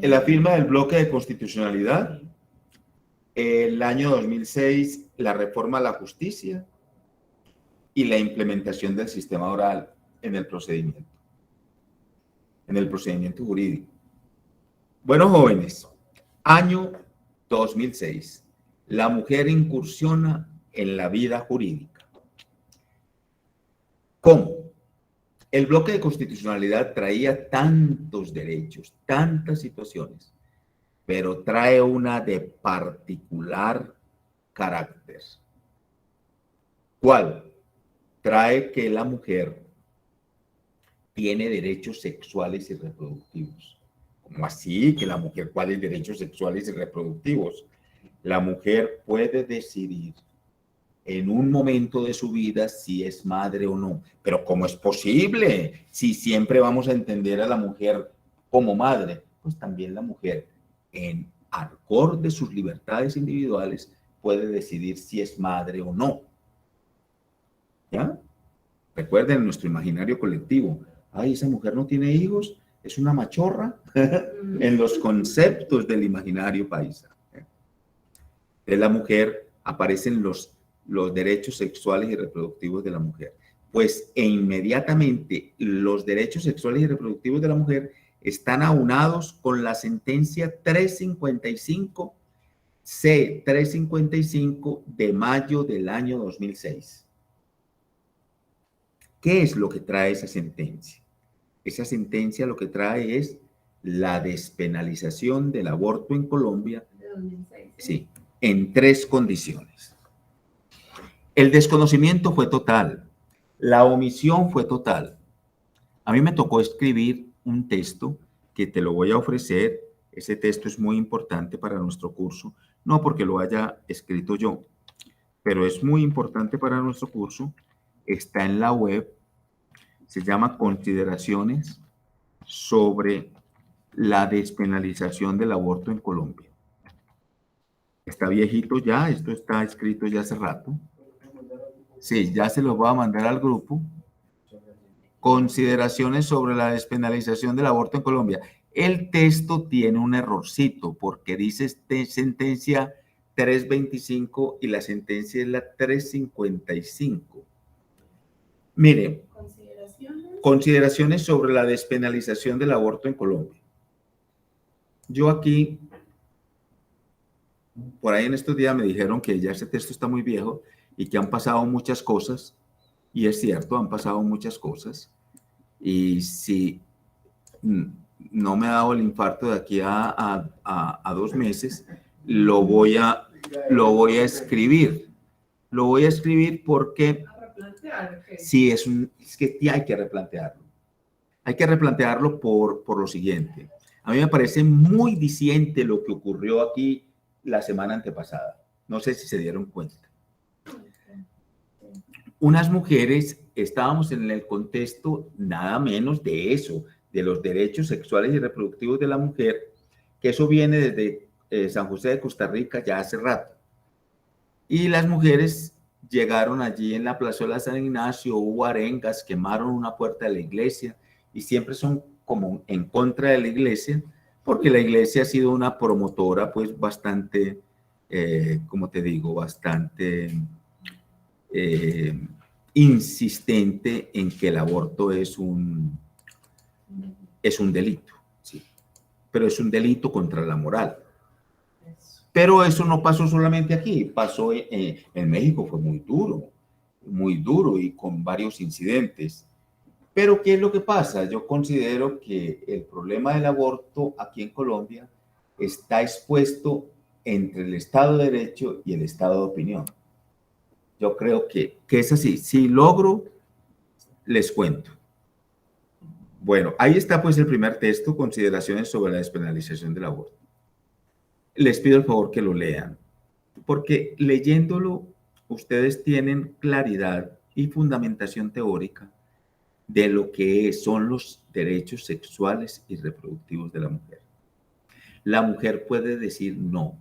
[SPEAKER 1] La firma del bloque de constitucionalidad, el año 2006, la reforma a la justicia y la implementación del sistema oral en el procedimiento jurídico. Bueno, jóvenes, año 2006, la mujer incursiona en la vida jurídica. ¿Cómo? El bloque de constitucionalidad traía tantos derechos, tantas situaciones, pero trae una de particular carácter. ¿Cuál? Trae que la mujer tiene derechos sexuales y reproductivos. ¿Cómo así que la mujer, cuáles derechos sexuales y reproductivos? La mujer puede decidir en un momento de su vida si es madre o no. Pero ¿cómo es posible? Si siempre vamos a entender a la mujer como madre, pues también la mujer, en acorde de sus libertades individuales, puede decidir si es madre o no. ¿Ya? Recuerden nuestro imaginario colectivo. Ay, esa mujer no tiene hijos, es una machorra, en los conceptos del imaginario paisa. De la mujer aparecen los derechos sexuales y reproductivos de la mujer. Pues inmediatamente los derechos sexuales y reproductivos de la mujer están aunados con la sentencia 355 C355 de mayo del año 2006. ¿Qué es lo que trae esa sentencia? Esa sentencia lo que trae es la despenalización del aborto en Colombia,
[SPEAKER 6] De 2006.
[SPEAKER 1] sí, en 3 condiciones. El desconocimiento fue total, la omisión fue total. A mí me tocó escribir un texto que te lo voy a ofrecer. Ese texto es muy importante para nuestro curso, no porque lo haya escrito yo, pero es muy importante para nuestro curso. Está en la web, se llama Consideraciones sobre la despenalización del aborto en Colombia. Está viejito ya, esto está escrito ya hace rato. Sí, ya se los voy a mandar al grupo. Consideraciones sobre la despenalización del aborto en Colombia. El texto tiene un errorcito porque dice sentencia 325 y la sentencia es la 355. Mire, consideraciones sobre la despenalización del aborto en Colombia. Yo aquí, por ahí en estos días me dijeron que ya ese texto está muy viejo y que han pasado muchas cosas, y es cierto, han pasado muchas cosas, y si no me ha dado el infarto de aquí a 2 meses, lo voy a escribir. Lo voy a escribir porque sí, es que hay que replantearlo. Hay que replantearlo por lo siguiente. A mí me parece muy diciente lo que ocurrió aquí la semana antepasada. No sé si se dieron cuenta. Unas mujeres estábamos en el contexto nada menos de eso, de los derechos sexuales y reproductivos de la mujer, que eso viene desde San José de Costa Rica ya hace rato. Y las mujeres llegaron allí en la plazuela San Ignacio, hubo arengas, quemaron una puerta de la iglesia y siempre son como en contra de la iglesia, porque la iglesia ha sido una promotora pues bastante, como te digo, bastante insistente en que el aborto es un delito, ¿sí? Pero es un delito contra la moral. Pero eso no pasó solamente aquí, pasó en México, fue muy duro y con varios incidentes. Pero ¿qué es lo que pasa? Yo considero que el problema del aborto aquí en Colombia está expuesto entre el Estado de Derecho y el Estado de Opinión. Yo creo que es así. Si logro, les cuento. Bueno, ahí está pues el primer texto, Consideraciones sobre la despenalización del aborto. Les pido el favor que lo lean, porque leyéndolo ustedes tienen claridad y fundamentación teórica de lo que son los derechos sexuales y reproductivos de la mujer. La mujer puede decir no.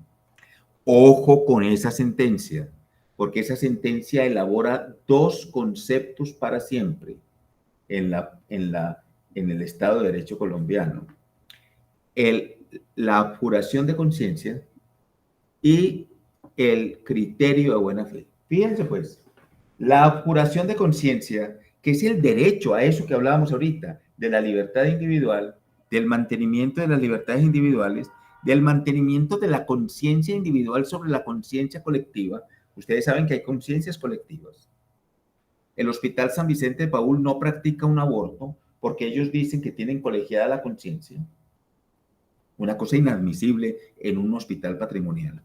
[SPEAKER 1] Ojo con esa sentencia, porque esa sentencia elabora 2 conceptos para siempre en el Estado de Derecho colombiano. La abjuración de conciencia y el criterio de buena fe. Fíjense pues, la abjuración de conciencia, que es el derecho a eso que hablábamos ahorita, de la libertad individual, del mantenimiento de las libertades individuales, del mantenimiento de la conciencia individual sobre la conciencia colectiva. Ustedes saben que hay conciencias colectivas. El Hospital San Vicente de Paúl no practica un aborto porque ellos dicen que tienen colegiada la conciencia. Una cosa inadmisible en un hospital patrimonial.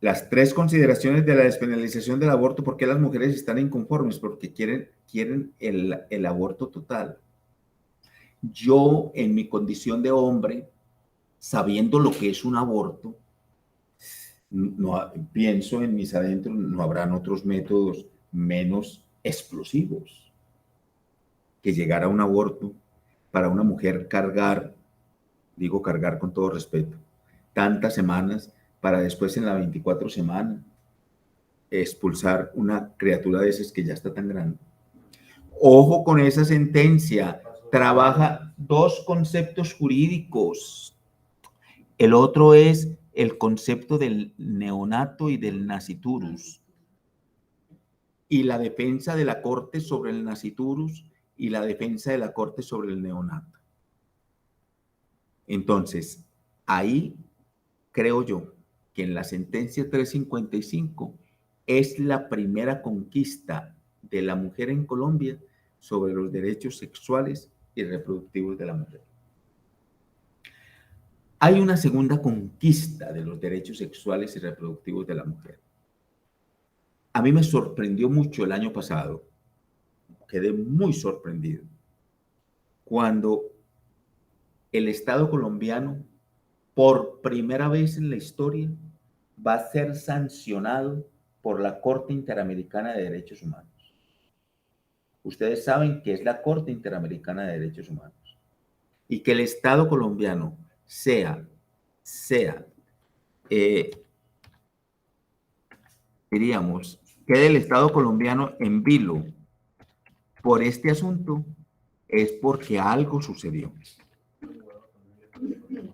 [SPEAKER 1] Las 3 consideraciones de la despenalización del aborto. ¿Por qué las mujeres están inconformes? Porque quieren el aborto total. Yo, en mi condición de hombre, sabiendo lo que es un aborto, no, pienso en mis adentros, no habrán otros métodos menos explosivos que llegar a un aborto para una mujer cargar, digo cargar con todo respeto, tantas semanas para después en la 24 semana expulsar una criatura de esas que ya está tan grande. Ojo con esa sentencia, trabaja 2 conceptos jurídicos. El otro es el concepto del neonato y del nasciturus, y la defensa de la Corte sobre el nasciturus y la defensa de la Corte sobre el neonato. Entonces, ahí creo yo que en la sentencia 355 es la primera conquista de la mujer en Colombia sobre los derechos sexuales y reproductivos de la mujer. Hay una segunda conquista de los derechos sexuales y reproductivos de la mujer. A mí me sorprendió mucho el año pasado, quedé muy sorprendido, cuando el Estado colombiano, por primera vez en la historia, va a ser sancionado por la Corte Interamericana de Derechos Humanos. Ustedes saben que es la Corte Interamericana de Derechos Humanos. Y que el Estado colombiano diríamos, quede el Estado colombiano en vilo por este asunto, es porque algo sucedió.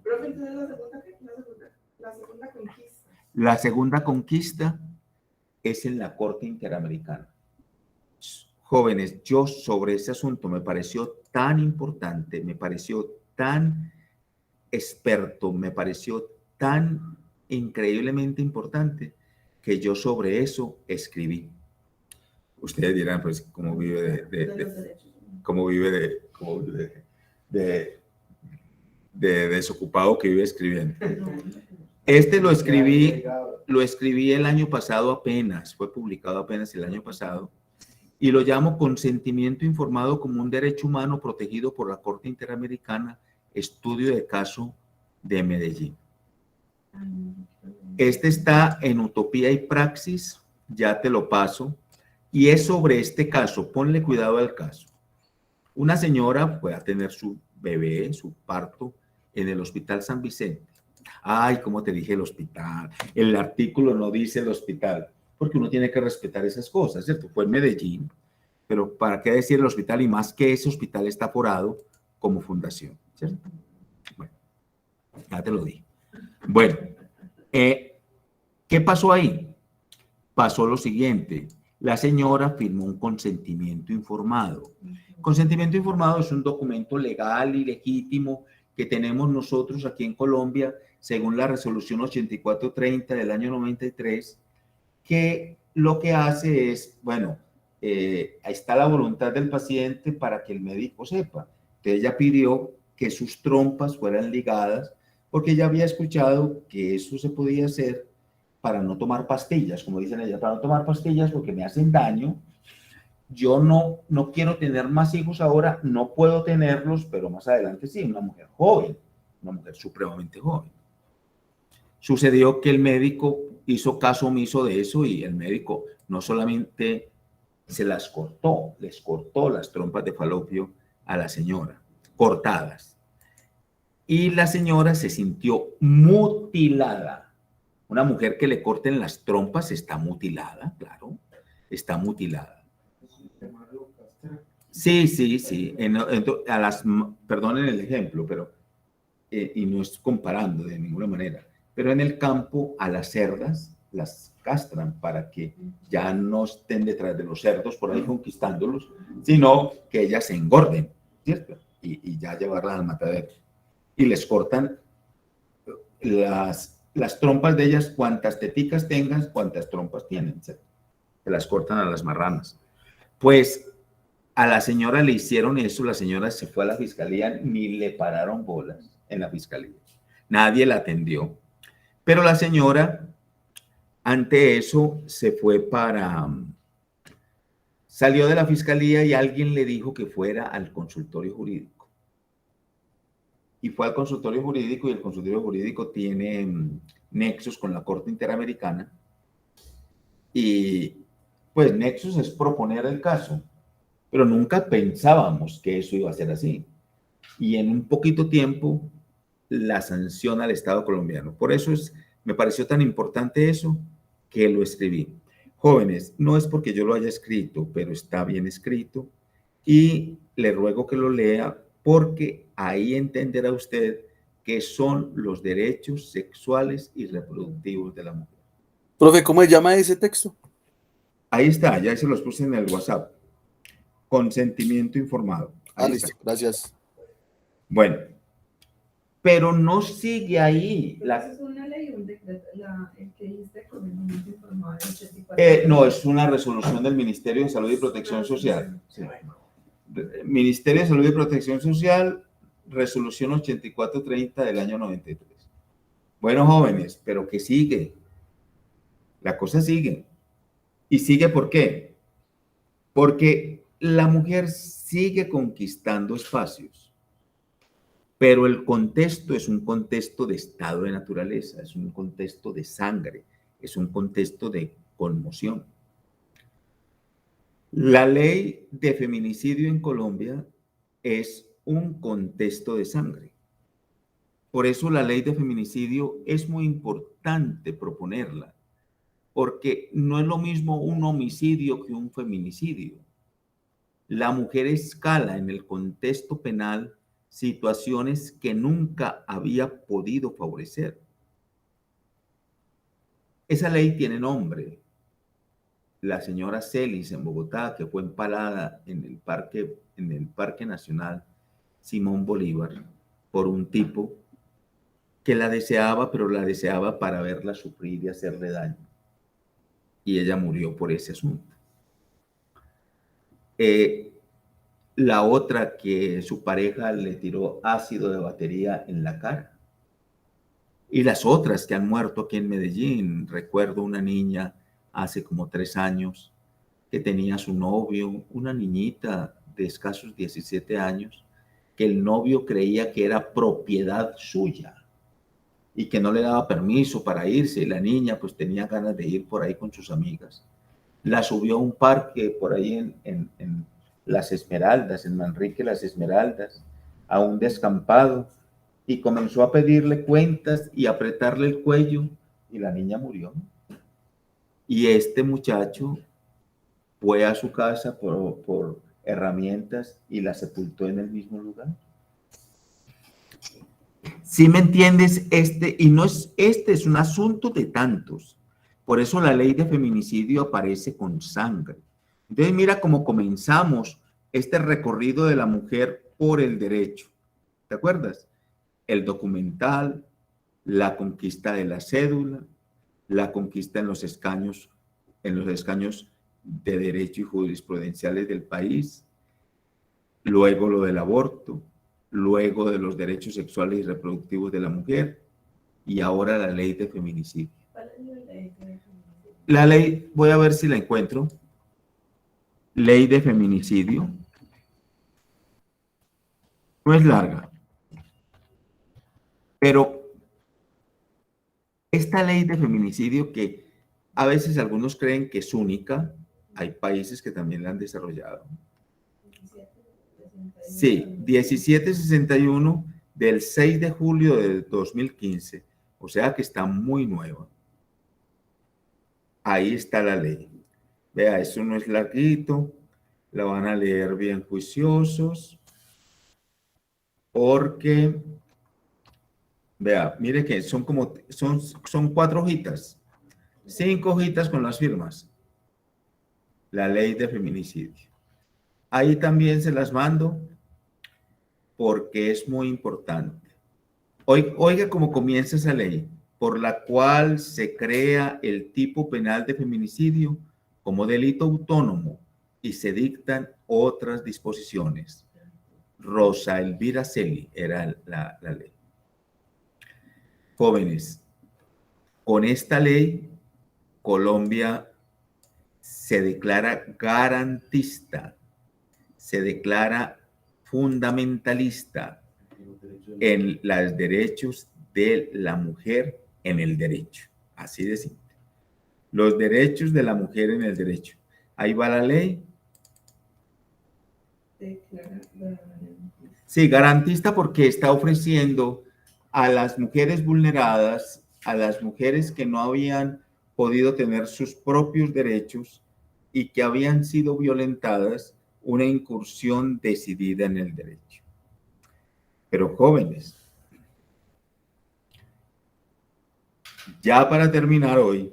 [SPEAKER 6] Profe, entonces la segunda conquista.
[SPEAKER 1] La segunda conquista es en la Corte Interamericana. Jóvenes, yo sobre ese asunto me pareció tan importante, me pareció tan experto, me pareció tan increíblemente importante que yo sobre eso escribí. Ustedes dirán, pues, ¿cómo vive de desocupado que vive escribiendo? Este lo escribí el año pasado apenas, fue publicado apenas el año pasado, y lo llamo consentimiento informado como un derecho humano protegido por la Corte Interamericana, estudio de caso de Medellín. Este está en Utopía y Praxis, ya te lo paso, y es sobre este caso, ponle cuidado al caso. Una señora fue a tener su bebé, su parto, en el Hospital San Vicente. Ay, como te dije el hospital, el artículo no dice el hospital, porque uno tiene que respetar esas cosas, ¿cierto? Fue en Medellín, pero ¿para qué decir el hospital? Y más que ese hospital está forado como fundación, ¿cierto? Bueno, ya te lo dije. Bueno, ¿qué pasó ahí? Pasó lo siguiente, la señora firmó un consentimiento informado. Consentimiento informado es un documento legal y legítimo que tenemos nosotros aquí en Colombia, según la resolución 8430 del año 93, que lo que hace es, bueno, ahí está la voluntad del paciente para que el médico sepa. Entonces ella pidió que sus trompas fueran ligadas, porque ella había escuchado que eso se podía hacer para no tomar pastillas, como dicen ella, para no tomar pastillas porque me hacen daño. Yo no quiero tener más hijos ahora, no puedo tenerlos, pero más adelante sí, una mujer joven, una mujer supremamente joven. Sucedió que el médico hizo caso omiso de eso y el médico no solamente se las cortó, les cortó las trompas de falopio a la señora, cortadas. Y la señora se sintió mutilada. Una mujer que le corten las trompas está mutilada, claro, está mutilada. Sí. Perdonen el ejemplo, pero, y no estoy comparando de ninguna manera, pero en el campo a las cerdas las castran para que ya no estén detrás de los cerdos por ahí conquistándolos, sino que ellas se engorden, ¿cierto? Y ya llevarlas al matadero. Y les cortan las trompas de ellas, cuantas teticas tengan, cuantas trompas tienen, ¿cierto? Se las cortan a las marranas. Pues a la señora le hicieron eso, la señora se fue a la fiscalía, ni le pararon bolas en la fiscalía. Nadie la atendió. Pero la señora, ante eso, salió de la fiscalía y alguien le dijo que fuera al consultorio jurídico. Y fue al consultorio jurídico y el consultorio jurídico tiene nexos con la Corte Interamericana. Y pues nexos es proponer el caso, pero nunca pensábamos que eso iba a ser así. Y en un poquito tiempo la sanciona al Estado colombiano. Por eso me pareció tan importante eso que lo escribí. Jóvenes, no es porque yo lo haya escrito, pero está bien escrito y le ruego que lo lea porque ahí entenderá usted qué son los derechos sexuales y reproductivos de la mujer.
[SPEAKER 3] Profe, ¿cómo se llama ese texto?
[SPEAKER 1] Ahí está, ya se los puse en el WhatsApp. Consentimiento informado.
[SPEAKER 3] Listo, gracias.
[SPEAKER 1] Bueno, pero no sigue ahí.
[SPEAKER 6] Pero eso es una ley, un decreto, el que dice con el ministro informado del 84.
[SPEAKER 1] No, es una resolución del Ministerio de Salud y Protección Social. Sí. Ministerio de Salud y Protección Social, resolución 8430 del año 93. Bueno, jóvenes, pero ¿qué sigue? La cosa sigue. ¿Y sigue por qué? Porque la mujer sigue conquistando espacios, pero el contexto es un contexto de estado de naturaleza, es un contexto de sangre, es un contexto de conmoción. La ley de feminicidio en Colombia es un contexto de sangre. Por eso la ley de feminicidio es muy importante proponerla, porque no es lo mismo un homicidio que un feminicidio. La mujer escala en el contexto penal situaciones que nunca había podido favorecer. Esa ley tiene nombre. La señora Celis en Bogotá, que fue empalada en el Parque Nacional Simón Bolívar por un tipo que la deseaba, pero la deseaba para verla sufrir y hacerle daño. Y ella murió por ese asunto. La otra, que su pareja le tiró ácido de batería en la cara. Y las otras que han muerto aquí en Medellín. Recuerdo una niña hace como 3 años que tenía su novio, una niñita de escasos 17 años, que el novio creía que era propiedad suya y que no le daba permiso para irse, y la niña pues tenía ganas de ir por ahí con sus amigas. La subió a un parque por ahí en Las Esmeraldas, en Manrique Las Esmeraldas, a un descampado, y comenzó a pedirle cuentas y apretarle el cuello, y la niña murió. Y este muchacho fue a su casa por herramientas y la sepultó en el mismo lugar. ¿Sí me entiendes? Este es un asunto de tantos. Por eso la ley de feminicidio aparece con sangre. Entonces mira cómo comenzamos este recorrido de la mujer por el derecho. ¿Te acuerdas? El documental, la conquista de la cédula, la conquista en los escaños de derecho y jurisprudenciales del país, luego lo del aborto, luego de los derechos sexuales y reproductivos de la mujer, y ahora la ley de feminicidio.
[SPEAKER 6] ¿Cuál es la ley de feminicidio?
[SPEAKER 1] La ley, voy a ver si la encuentro. Ley de feminicidio. No es larga, pero esta ley de feminicidio, que a veces algunos creen que es única, hay países que también la han desarrollado. Sí, 1761 del 6 de julio del 2015, o sea que está muy nueva. Ahí está la ley. Vea, eso no es larguito, la van a leer bien juiciosos, porque, vea, mire que son 4 hojitas, 5 hojitas con las firmas. La ley de feminicidio. Ahí también se las mando porque es muy importante. Oiga cómo comienza esa ley, por la cual se crea el tipo penal de feminicidio como delito autónomo y se dictan otras disposiciones. Rosa Elvira Celi era la ley. Jóvenes, con esta ley, Colombia se declara garantista, se declara fundamentalista en los derechos de la mujer en el derecho. Así de simple. Los derechos de la mujer en el derecho. Ahí va la ley. Sí, garantista porque está ofreciendo a las mujeres vulneradas, a las mujeres que no habían podido tener sus propios derechos y que habían sido violentadas, una incursión decidida en el derecho. Pero jóvenes, ya para terminar hoy,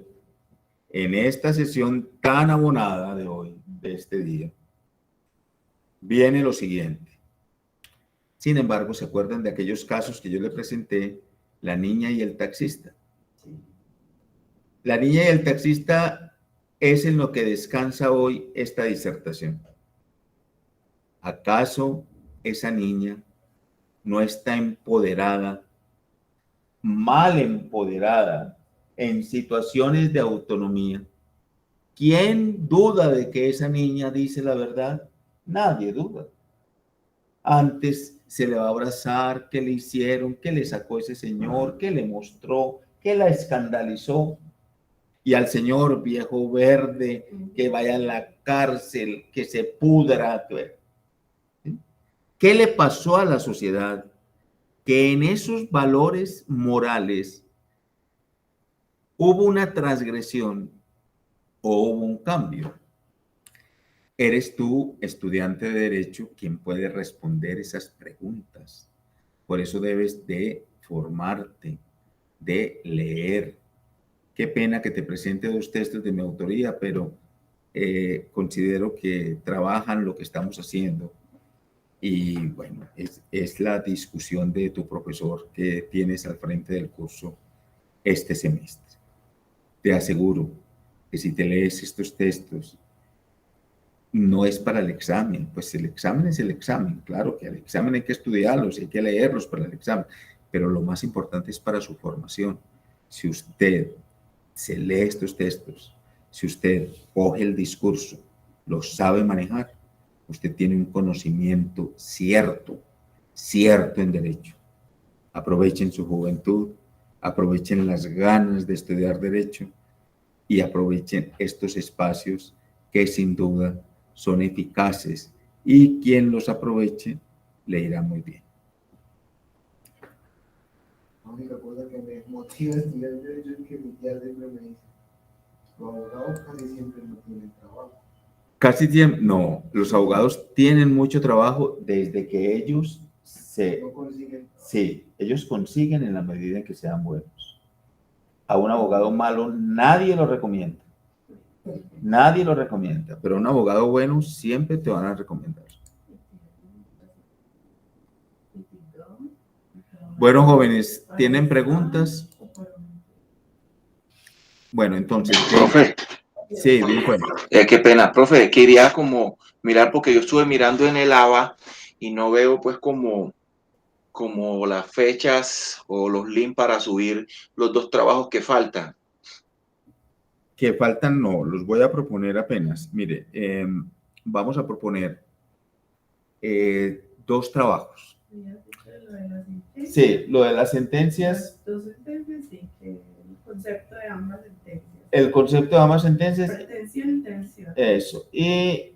[SPEAKER 1] en esta sesión tan abonada de hoy, de este día, viene lo siguiente. Sin embargo, ¿se acuerdan de aquellos casos que yo le presenté? La niña y el taxista. La niña y el taxista es en lo que descansa hoy esta disertación. ¿Acaso esa niña no está empoderada, mal empoderada, en situaciones de autonomía? ¿Quién duda de que esa niña dice la verdad? Nadie duda. Antes se le va a abrazar, qué le hicieron, qué le sacó ese señor, qué le mostró, qué la escandalizó. Y al señor viejo verde, que vaya a la cárcel, que se pudra. ¿Qué le pasó a la sociedad? Que en esos valores morales hubo una transgresión o hubo un cambio. Eres tú, estudiante de Derecho, quien puede responder esas preguntas. Por eso debes de formarte, de leer. Qué pena que te presente 2 textos de mi autoría, pero considero que trabajan lo que estamos haciendo. Y bueno, es la discusión de tu profesor que tienes al frente del curso este semestre. Te aseguro que si te lees estos textos, no es para el examen, pues el examen es el examen, claro que el examen hay que estudiarlos, hay que leerlos para el examen, pero lo más importante es para su formación. Si usted se lee estos textos, si usted coge el discurso, lo sabe manejar, usted tiene un conocimiento cierto en derecho. Aprovechen su juventud, aprovechen las ganas de estudiar derecho y aprovechen estos espacios que sin duda son eficaces y quien los aproveche le irá muy bien.
[SPEAKER 5] La única cosa que me motiva a estudiar derecho es que mi tía siempre me dice, los abogados casi siempre no tienen trabajo.
[SPEAKER 1] Casi siempre, no, los abogados tienen mucho trabajo desde que ellos
[SPEAKER 5] No consiguen.
[SPEAKER 1] Sí, ellos consiguen en la medida en que sean buenos. A un abogado malo nadie lo recomienda. Nadie lo recomienda, pero un abogado bueno siempre te van a recomendar. Bueno, jóvenes, ¿tienen preguntas? Bueno, entonces...
[SPEAKER 8] Profe,
[SPEAKER 1] Sí, bien, bueno.
[SPEAKER 8] qué pena, profe, quería como mirar porque yo estuve mirando en el ABA y no veo pues como las fechas o los links para subir los 2 trabajos que faltan.
[SPEAKER 1] Que faltan, no, los voy a proponer apenas. Mire, vamos a proponer 2 trabajos. Sí, lo de las sentencias.
[SPEAKER 6] 2 sentencias, sí, que el concepto de ambas sentencias.
[SPEAKER 1] El concepto de ambas sentencias.
[SPEAKER 6] Pretensión, intención.
[SPEAKER 1] Eso. Y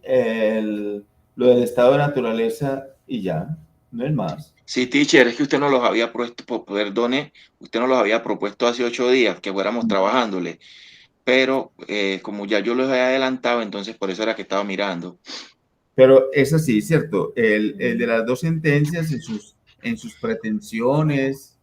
[SPEAKER 1] lo del estado de naturaleza y ya, no es más.
[SPEAKER 8] Sí, teacher, es que usted nos los había propuesto, perdone, usted nos los había propuesto hace 8 días que fuéramos trabajándole, pero como ya yo los había adelantado, entonces por eso era que estaba mirando.
[SPEAKER 1] Pero es así, ¿cierto? El de las 2 sentencias en sus pretensiones,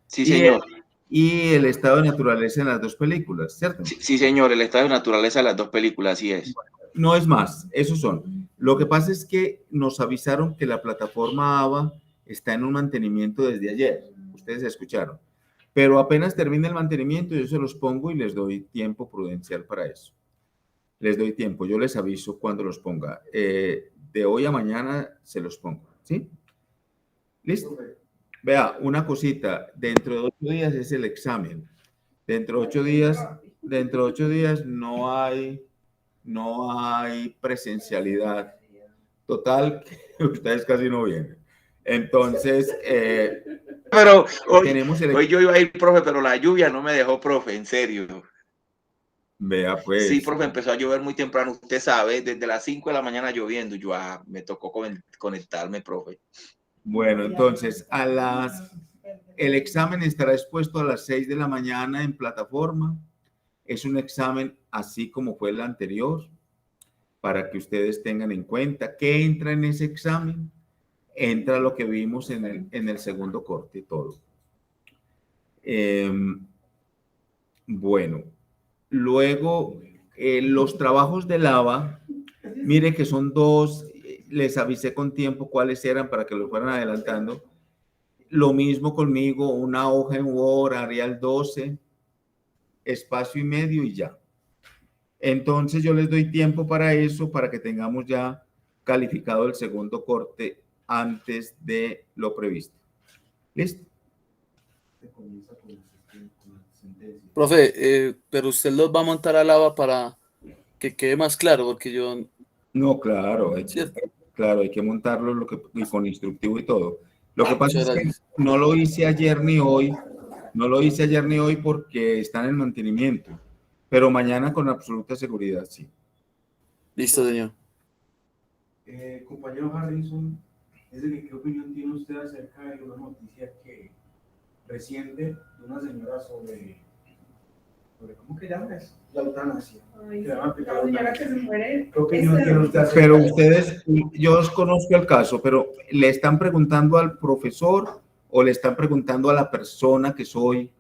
[SPEAKER 8] Sí, señor.
[SPEAKER 1] Y el estado de naturaleza en las 2 películas, ¿cierto?
[SPEAKER 8] Sí, señor, el estado de naturaleza de las 2 películas, así es.
[SPEAKER 1] No es más, esos son. Lo que pasa es que nos avisaron que la plataforma ABA está en un mantenimiento desde ayer. Ustedes escucharon. Pero apenas termine el mantenimiento, yo se los pongo y les doy tiempo prudencial para eso. Les doy tiempo, yo les aviso cuando los ponga. De hoy a mañana se los pongo, ¿sí? ¿Listo? Vea, una cosita, dentro de 8 días es el examen. Dentro de 8 días no hay presencialidad. Total, que ustedes casi no vienen. Entonces,
[SPEAKER 8] pero
[SPEAKER 1] tenemos
[SPEAKER 8] hoy yo iba a ir, profe, pero la lluvia no me dejó, profe, en serio.
[SPEAKER 1] Vea, pues.
[SPEAKER 8] Sí, profe, empezó a llover muy temprano, usted sabe, desde las 5 de la mañana lloviendo. Yo me tocó conectarme, profe.
[SPEAKER 1] Bueno, entonces, el examen estará expuesto a las 6 de la mañana en plataforma. Es un examen así como fue el anterior, para que ustedes tengan en cuenta qué entra en ese examen. Entra lo que vimos en el segundo corte, todo. Bueno, luego los trabajos de ABA, mire que son 2. les avisé con tiempo cuáles eran para que los fueran adelantando. Lo mismo conmigo, una hoja en Word, Arial 12, espacio y medio y ya. Entonces yo les doy tiempo para eso, para que tengamos ya calificado el segundo corte antes de lo previsto. ¿Listo?
[SPEAKER 3] Profe, pero usted los va a montar a lava para que quede más claro, porque yo...
[SPEAKER 1] No, claro,
[SPEAKER 3] ¿Cierto?
[SPEAKER 1] claro, hay que montarlo y con instructivo y todo. Lo que pasa
[SPEAKER 3] Muchas
[SPEAKER 1] es que
[SPEAKER 3] gracias.
[SPEAKER 1] no lo hice ayer ni hoy, no lo hice ayer ni hoy porque está en el mantenimiento, pero mañana con absoluta seguridad, sí.
[SPEAKER 3] Listo, señor.
[SPEAKER 9] Compañero Harrison, ¿qué opinión tiene usted acerca de una noticia que reciente de una señora sobre ¿cómo que llama eso? La eutanasia.
[SPEAKER 6] Ay,
[SPEAKER 9] Que le van a aplicar
[SPEAKER 6] la señora
[SPEAKER 9] eutanasia.
[SPEAKER 6] que se muere.
[SPEAKER 9] ¿Qué opinión tiene usted acerca
[SPEAKER 1] Pero
[SPEAKER 9] de eso?
[SPEAKER 1] ustedes, yo os conozco el caso, pero ¿le están preguntando al profesor o le están preguntando a la persona que soy,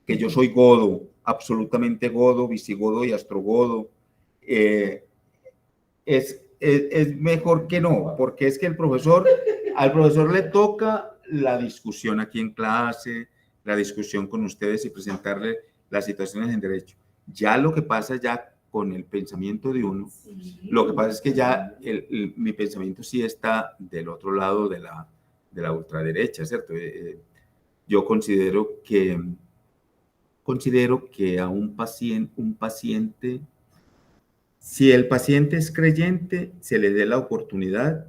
[SPEAKER 1] que yo soy godo, absolutamente godo, visigodo y astrogodo? Es mejor que no, porque es que al profesor le toca la discusión aquí en clase, la discusión con ustedes y presentarle las situaciones en derecho. Ya lo que pasa ya con el pensamiento de uno, lo que pasa es que ya mi pensamiento sí está del otro lado de la ultraderecha, ¿cierto? Yo considero que a un paciente, si el paciente es creyente, se le dé la oportunidad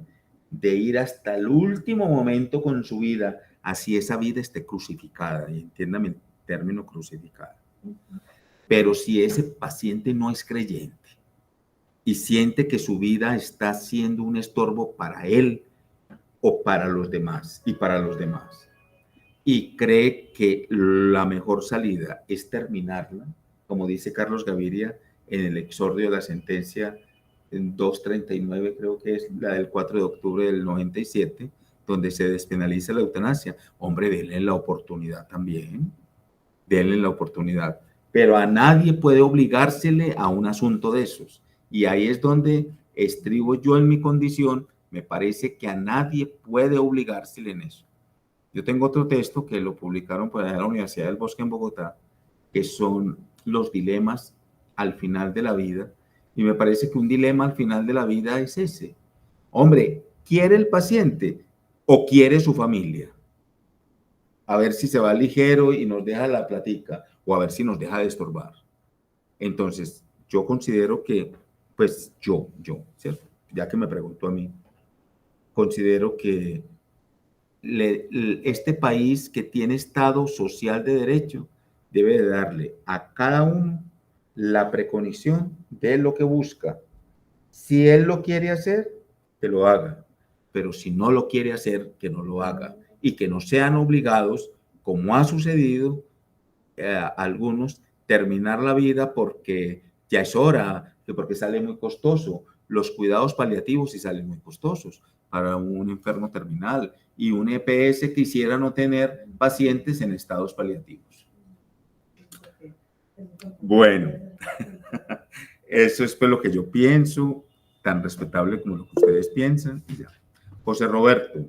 [SPEAKER 1] de ir hasta el último momento con su vida, así esa vida esté crucificada, y entiéndame el término crucificada. Pero si ese paciente no es creyente y siente que su vida está siendo un estorbo para él o para los demás y cree que la mejor salida es terminarla, como dice Carlos Gaviria en el exordio de la sentencia en 239, creo que es la del 4 de octubre del 97, donde se despenaliza la eutanasia. Hombre, denle la oportunidad también, denle la oportunidad. Pero a nadie puede obligársele a un asunto de esos. Y ahí es donde estribo yo en mi condición, me parece que a nadie puede obligársele en eso. Yo tengo otro texto que lo publicaron por allá en la Universidad del Bosque en Bogotá, que son los dilemas al final de la vida. Y me parece que un dilema al final de la vida es ese. Hombre, ¿quiere el paciente o quiere su familia? A ver si se va ligero y nos deja la platica, o a ver si nos deja de estorbar. Entonces, yo considero que, pues yo, ¿cierto? Ya que me preguntó a mí, considero que este país que tiene Estado social de derecho debe de darle a cada uno la preconición de lo que busca. Si él lo quiere hacer, que lo haga, pero si no lo quiere hacer, que no lo haga y que no sean obligados, como ha sucedido algunos, terminar la vida porque ya es hora, que porque sale muy costoso. Los cuidados paliativos sí salen muy costosos para un enfermo terminal y un EPS quisiera no tener pacientes en estados paliativos. Bueno, eso es pues lo que yo pienso, tan respetable como lo que ustedes piensan. Y ya. José Roberto.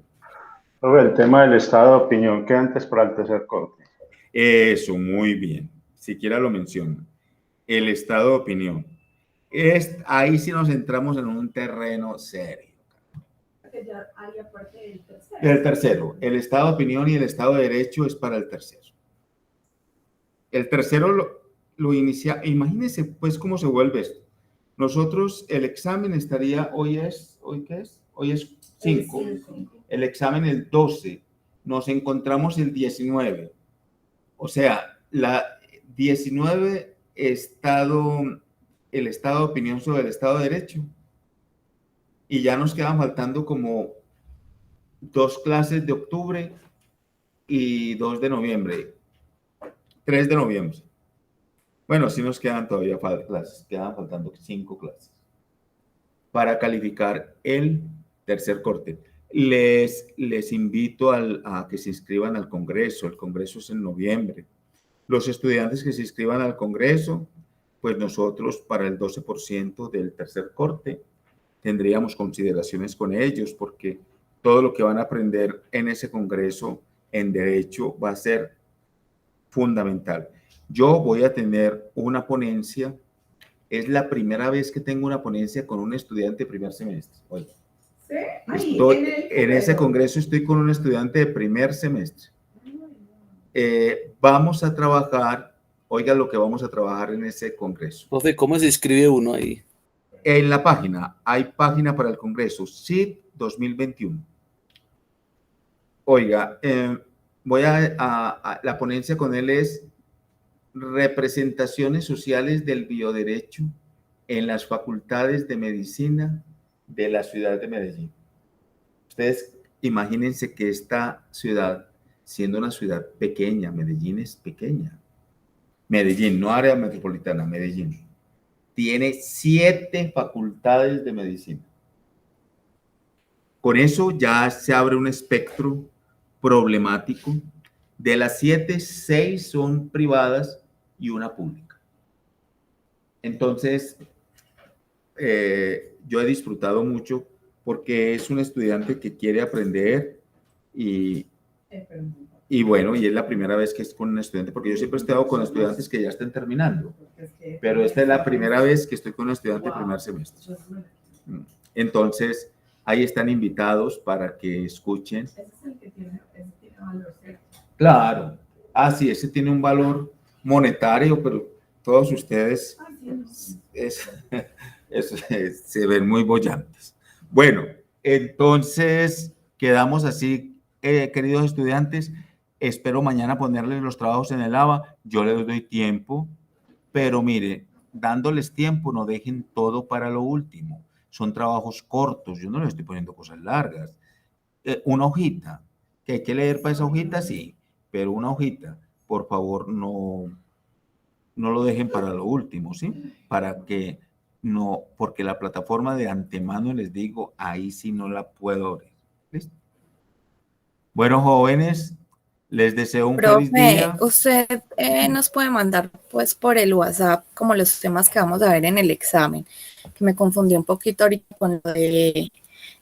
[SPEAKER 4] El tema del estado de opinión que antes para el tercer corte.
[SPEAKER 1] Eso, muy bien. Siquiera lo menciono. El estado de opinión. Ahí sí nos entramos en un terreno serio.
[SPEAKER 6] Que ya haría parte del tercero.
[SPEAKER 1] El tercero, el estado de opinión y el estado de derecho es para el tercero. El tercero lo inicia, imagínense pues cómo se vuelve esto. Nosotros, el examen estaría, ¿hoy qué es? Hoy es 5. El examen el 12. Nos encontramos el 19. O sea, la 19 el estado de opinión sobre el estado de derecho. Y ya nos quedan faltando como 2 clases de octubre y 2 de noviembre. 3 de noviembre. Bueno, sí nos quedan todavía clases, quedan faltando 5 clases para calificar el tercer corte. Les invito a que se inscriban al Congreso. El Congreso es en noviembre. Los estudiantes que se inscriban al Congreso, pues nosotros para el 12% del tercer corte tendríamos consideraciones con ellos, porque todo lo que van a aprender en ese congreso en derecho va a ser fundamental. Yo voy a tener una ponencia, es la primera vez que tengo una ponencia con un estudiante de primer semestre. Oye,
[SPEAKER 6] ¿Sí? Ay,
[SPEAKER 1] en ese congreso estoy con un estudiante de primer semestre. Vamos a trabajar, oiga lo que vamos a trabajar en ese congreso.
[SPEAKER 3] Profe, ¿cómo se inscribe uno ahí?
[SPEAKER 1] En la página, hay página para el congreso, CID 2021. Oiga, voy la ponencia con él es representaciones sociales del bioderecho en las facultades de medicina de la ciudad de Medellín. Ustedes imagínense que esta ciudad, siendo una ciudad pequeña, Medellín es pequeña. Medellín, no área metropolitana, Medellín. Tiene 7 facultades de medicina. Con eso ya se abre un espectro problemático. De las 7, 6 son privadas y una pública. Entonces, yo he disfrutado mucho porque es un estudiante que quiere aprender y bueno, y es la primera vez que es con un estudiante, porque yo siempre he estado con estudiantes que ya están terminando, pero esta es la primera vez que estoy con un estudiante de primer semestre. Entonces, ahí están invitados para que escuchen.
[SPEAKER 6] Ese es el que tiene valor, ¿cierto?
[SPEAKER 1] Claro, sí, ese tiene un valor monetario, pero todos ustedes se ven muy bollantes. Bueno, entonces quedamos así, queridos estudiantes. Espero mañana ponerles los trabajos en el ABA. Yo les doy tiempo, pero mire, dándoles tiempo, no dejen todo para lo último. Son trabajos cortos, yo no les estoy poniendo cosas largas. Una hojita, que hay que leer para esa hojita, sí, pero una hojita, por favor, no lo dejen para lo último, ¿sí? Para que no, porque la plataforma de antemano les digo, ahí sí no la puedo abrir. ¿Listo? Bueno, jóvenes, les deseo un feliz día.
[SPEAKER 7] Usted nos puede mandar pues por el WhatsApp como los temas que vamos a ver en el examen, que me confundí un poquito ahorita con lo de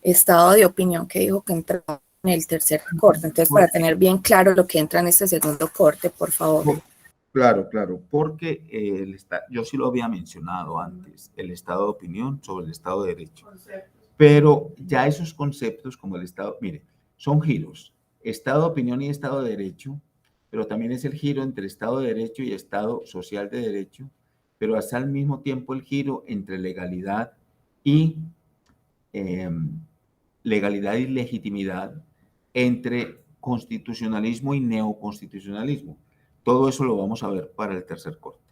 [SPEAKER 7] estado de opinión que dijo que entraba en el tercer corte. Entonces, para tener bien claro lo que entra en este segundo corte, por favor.
[SPEAKER 1] Claro, porque yo sí lo había mencionado antes, el estado de opinión sobre el estado de derecho. Pero ya esos conceptos como el estado, mire, son giros. Estado de opinión y estado de derecho, pero también es el giro entre estado de derecho y estado social de derecho, pero hasta al mismo tiempo el giro entre legalidad y legitimidad, entre constitucionalismo y neoconstitucionalismo. Todo eso lo vamos a ver para el tercer corte,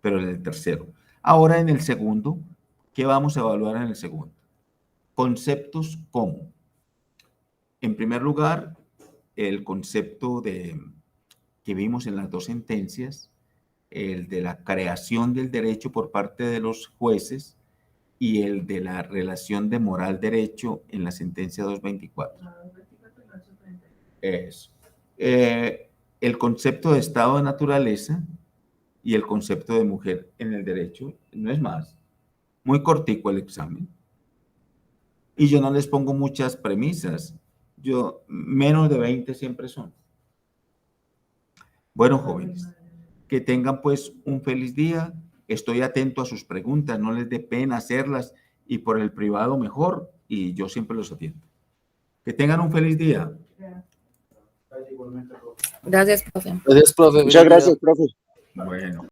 [SPEAKER 1] pero en el tercero. Ahora en el segundo, ¿qué vamos a evaluar en el segundo? Conceptos como, en primer lugar, el concepto que vimos en las 2 sentencias, el de la creación del derecho por parte de los jueces y el de la relación de moral-derecho en la sentencia 224. Eso. El concepto de estado de naturaleza y el concepto de mujer en el derecho, no es más. Muy cortico el examen. Y yo no les pongo muchas premisas. Menos de 20 siempre son. Bueno, jóvenes, que tengan pues un feliz día. Estoy atento a sus preguntas, no les dé pena hacerlas y por el privado mejor y yo siempre los atiendo. Que tengan un feliz día.
[SPEAKER 7] Gracias, profe.
[SPEAKER 3] Gracias, profe.
[SPEAKER 10] Muchas gracias, profe.
[SPEAKER 1] Bueno.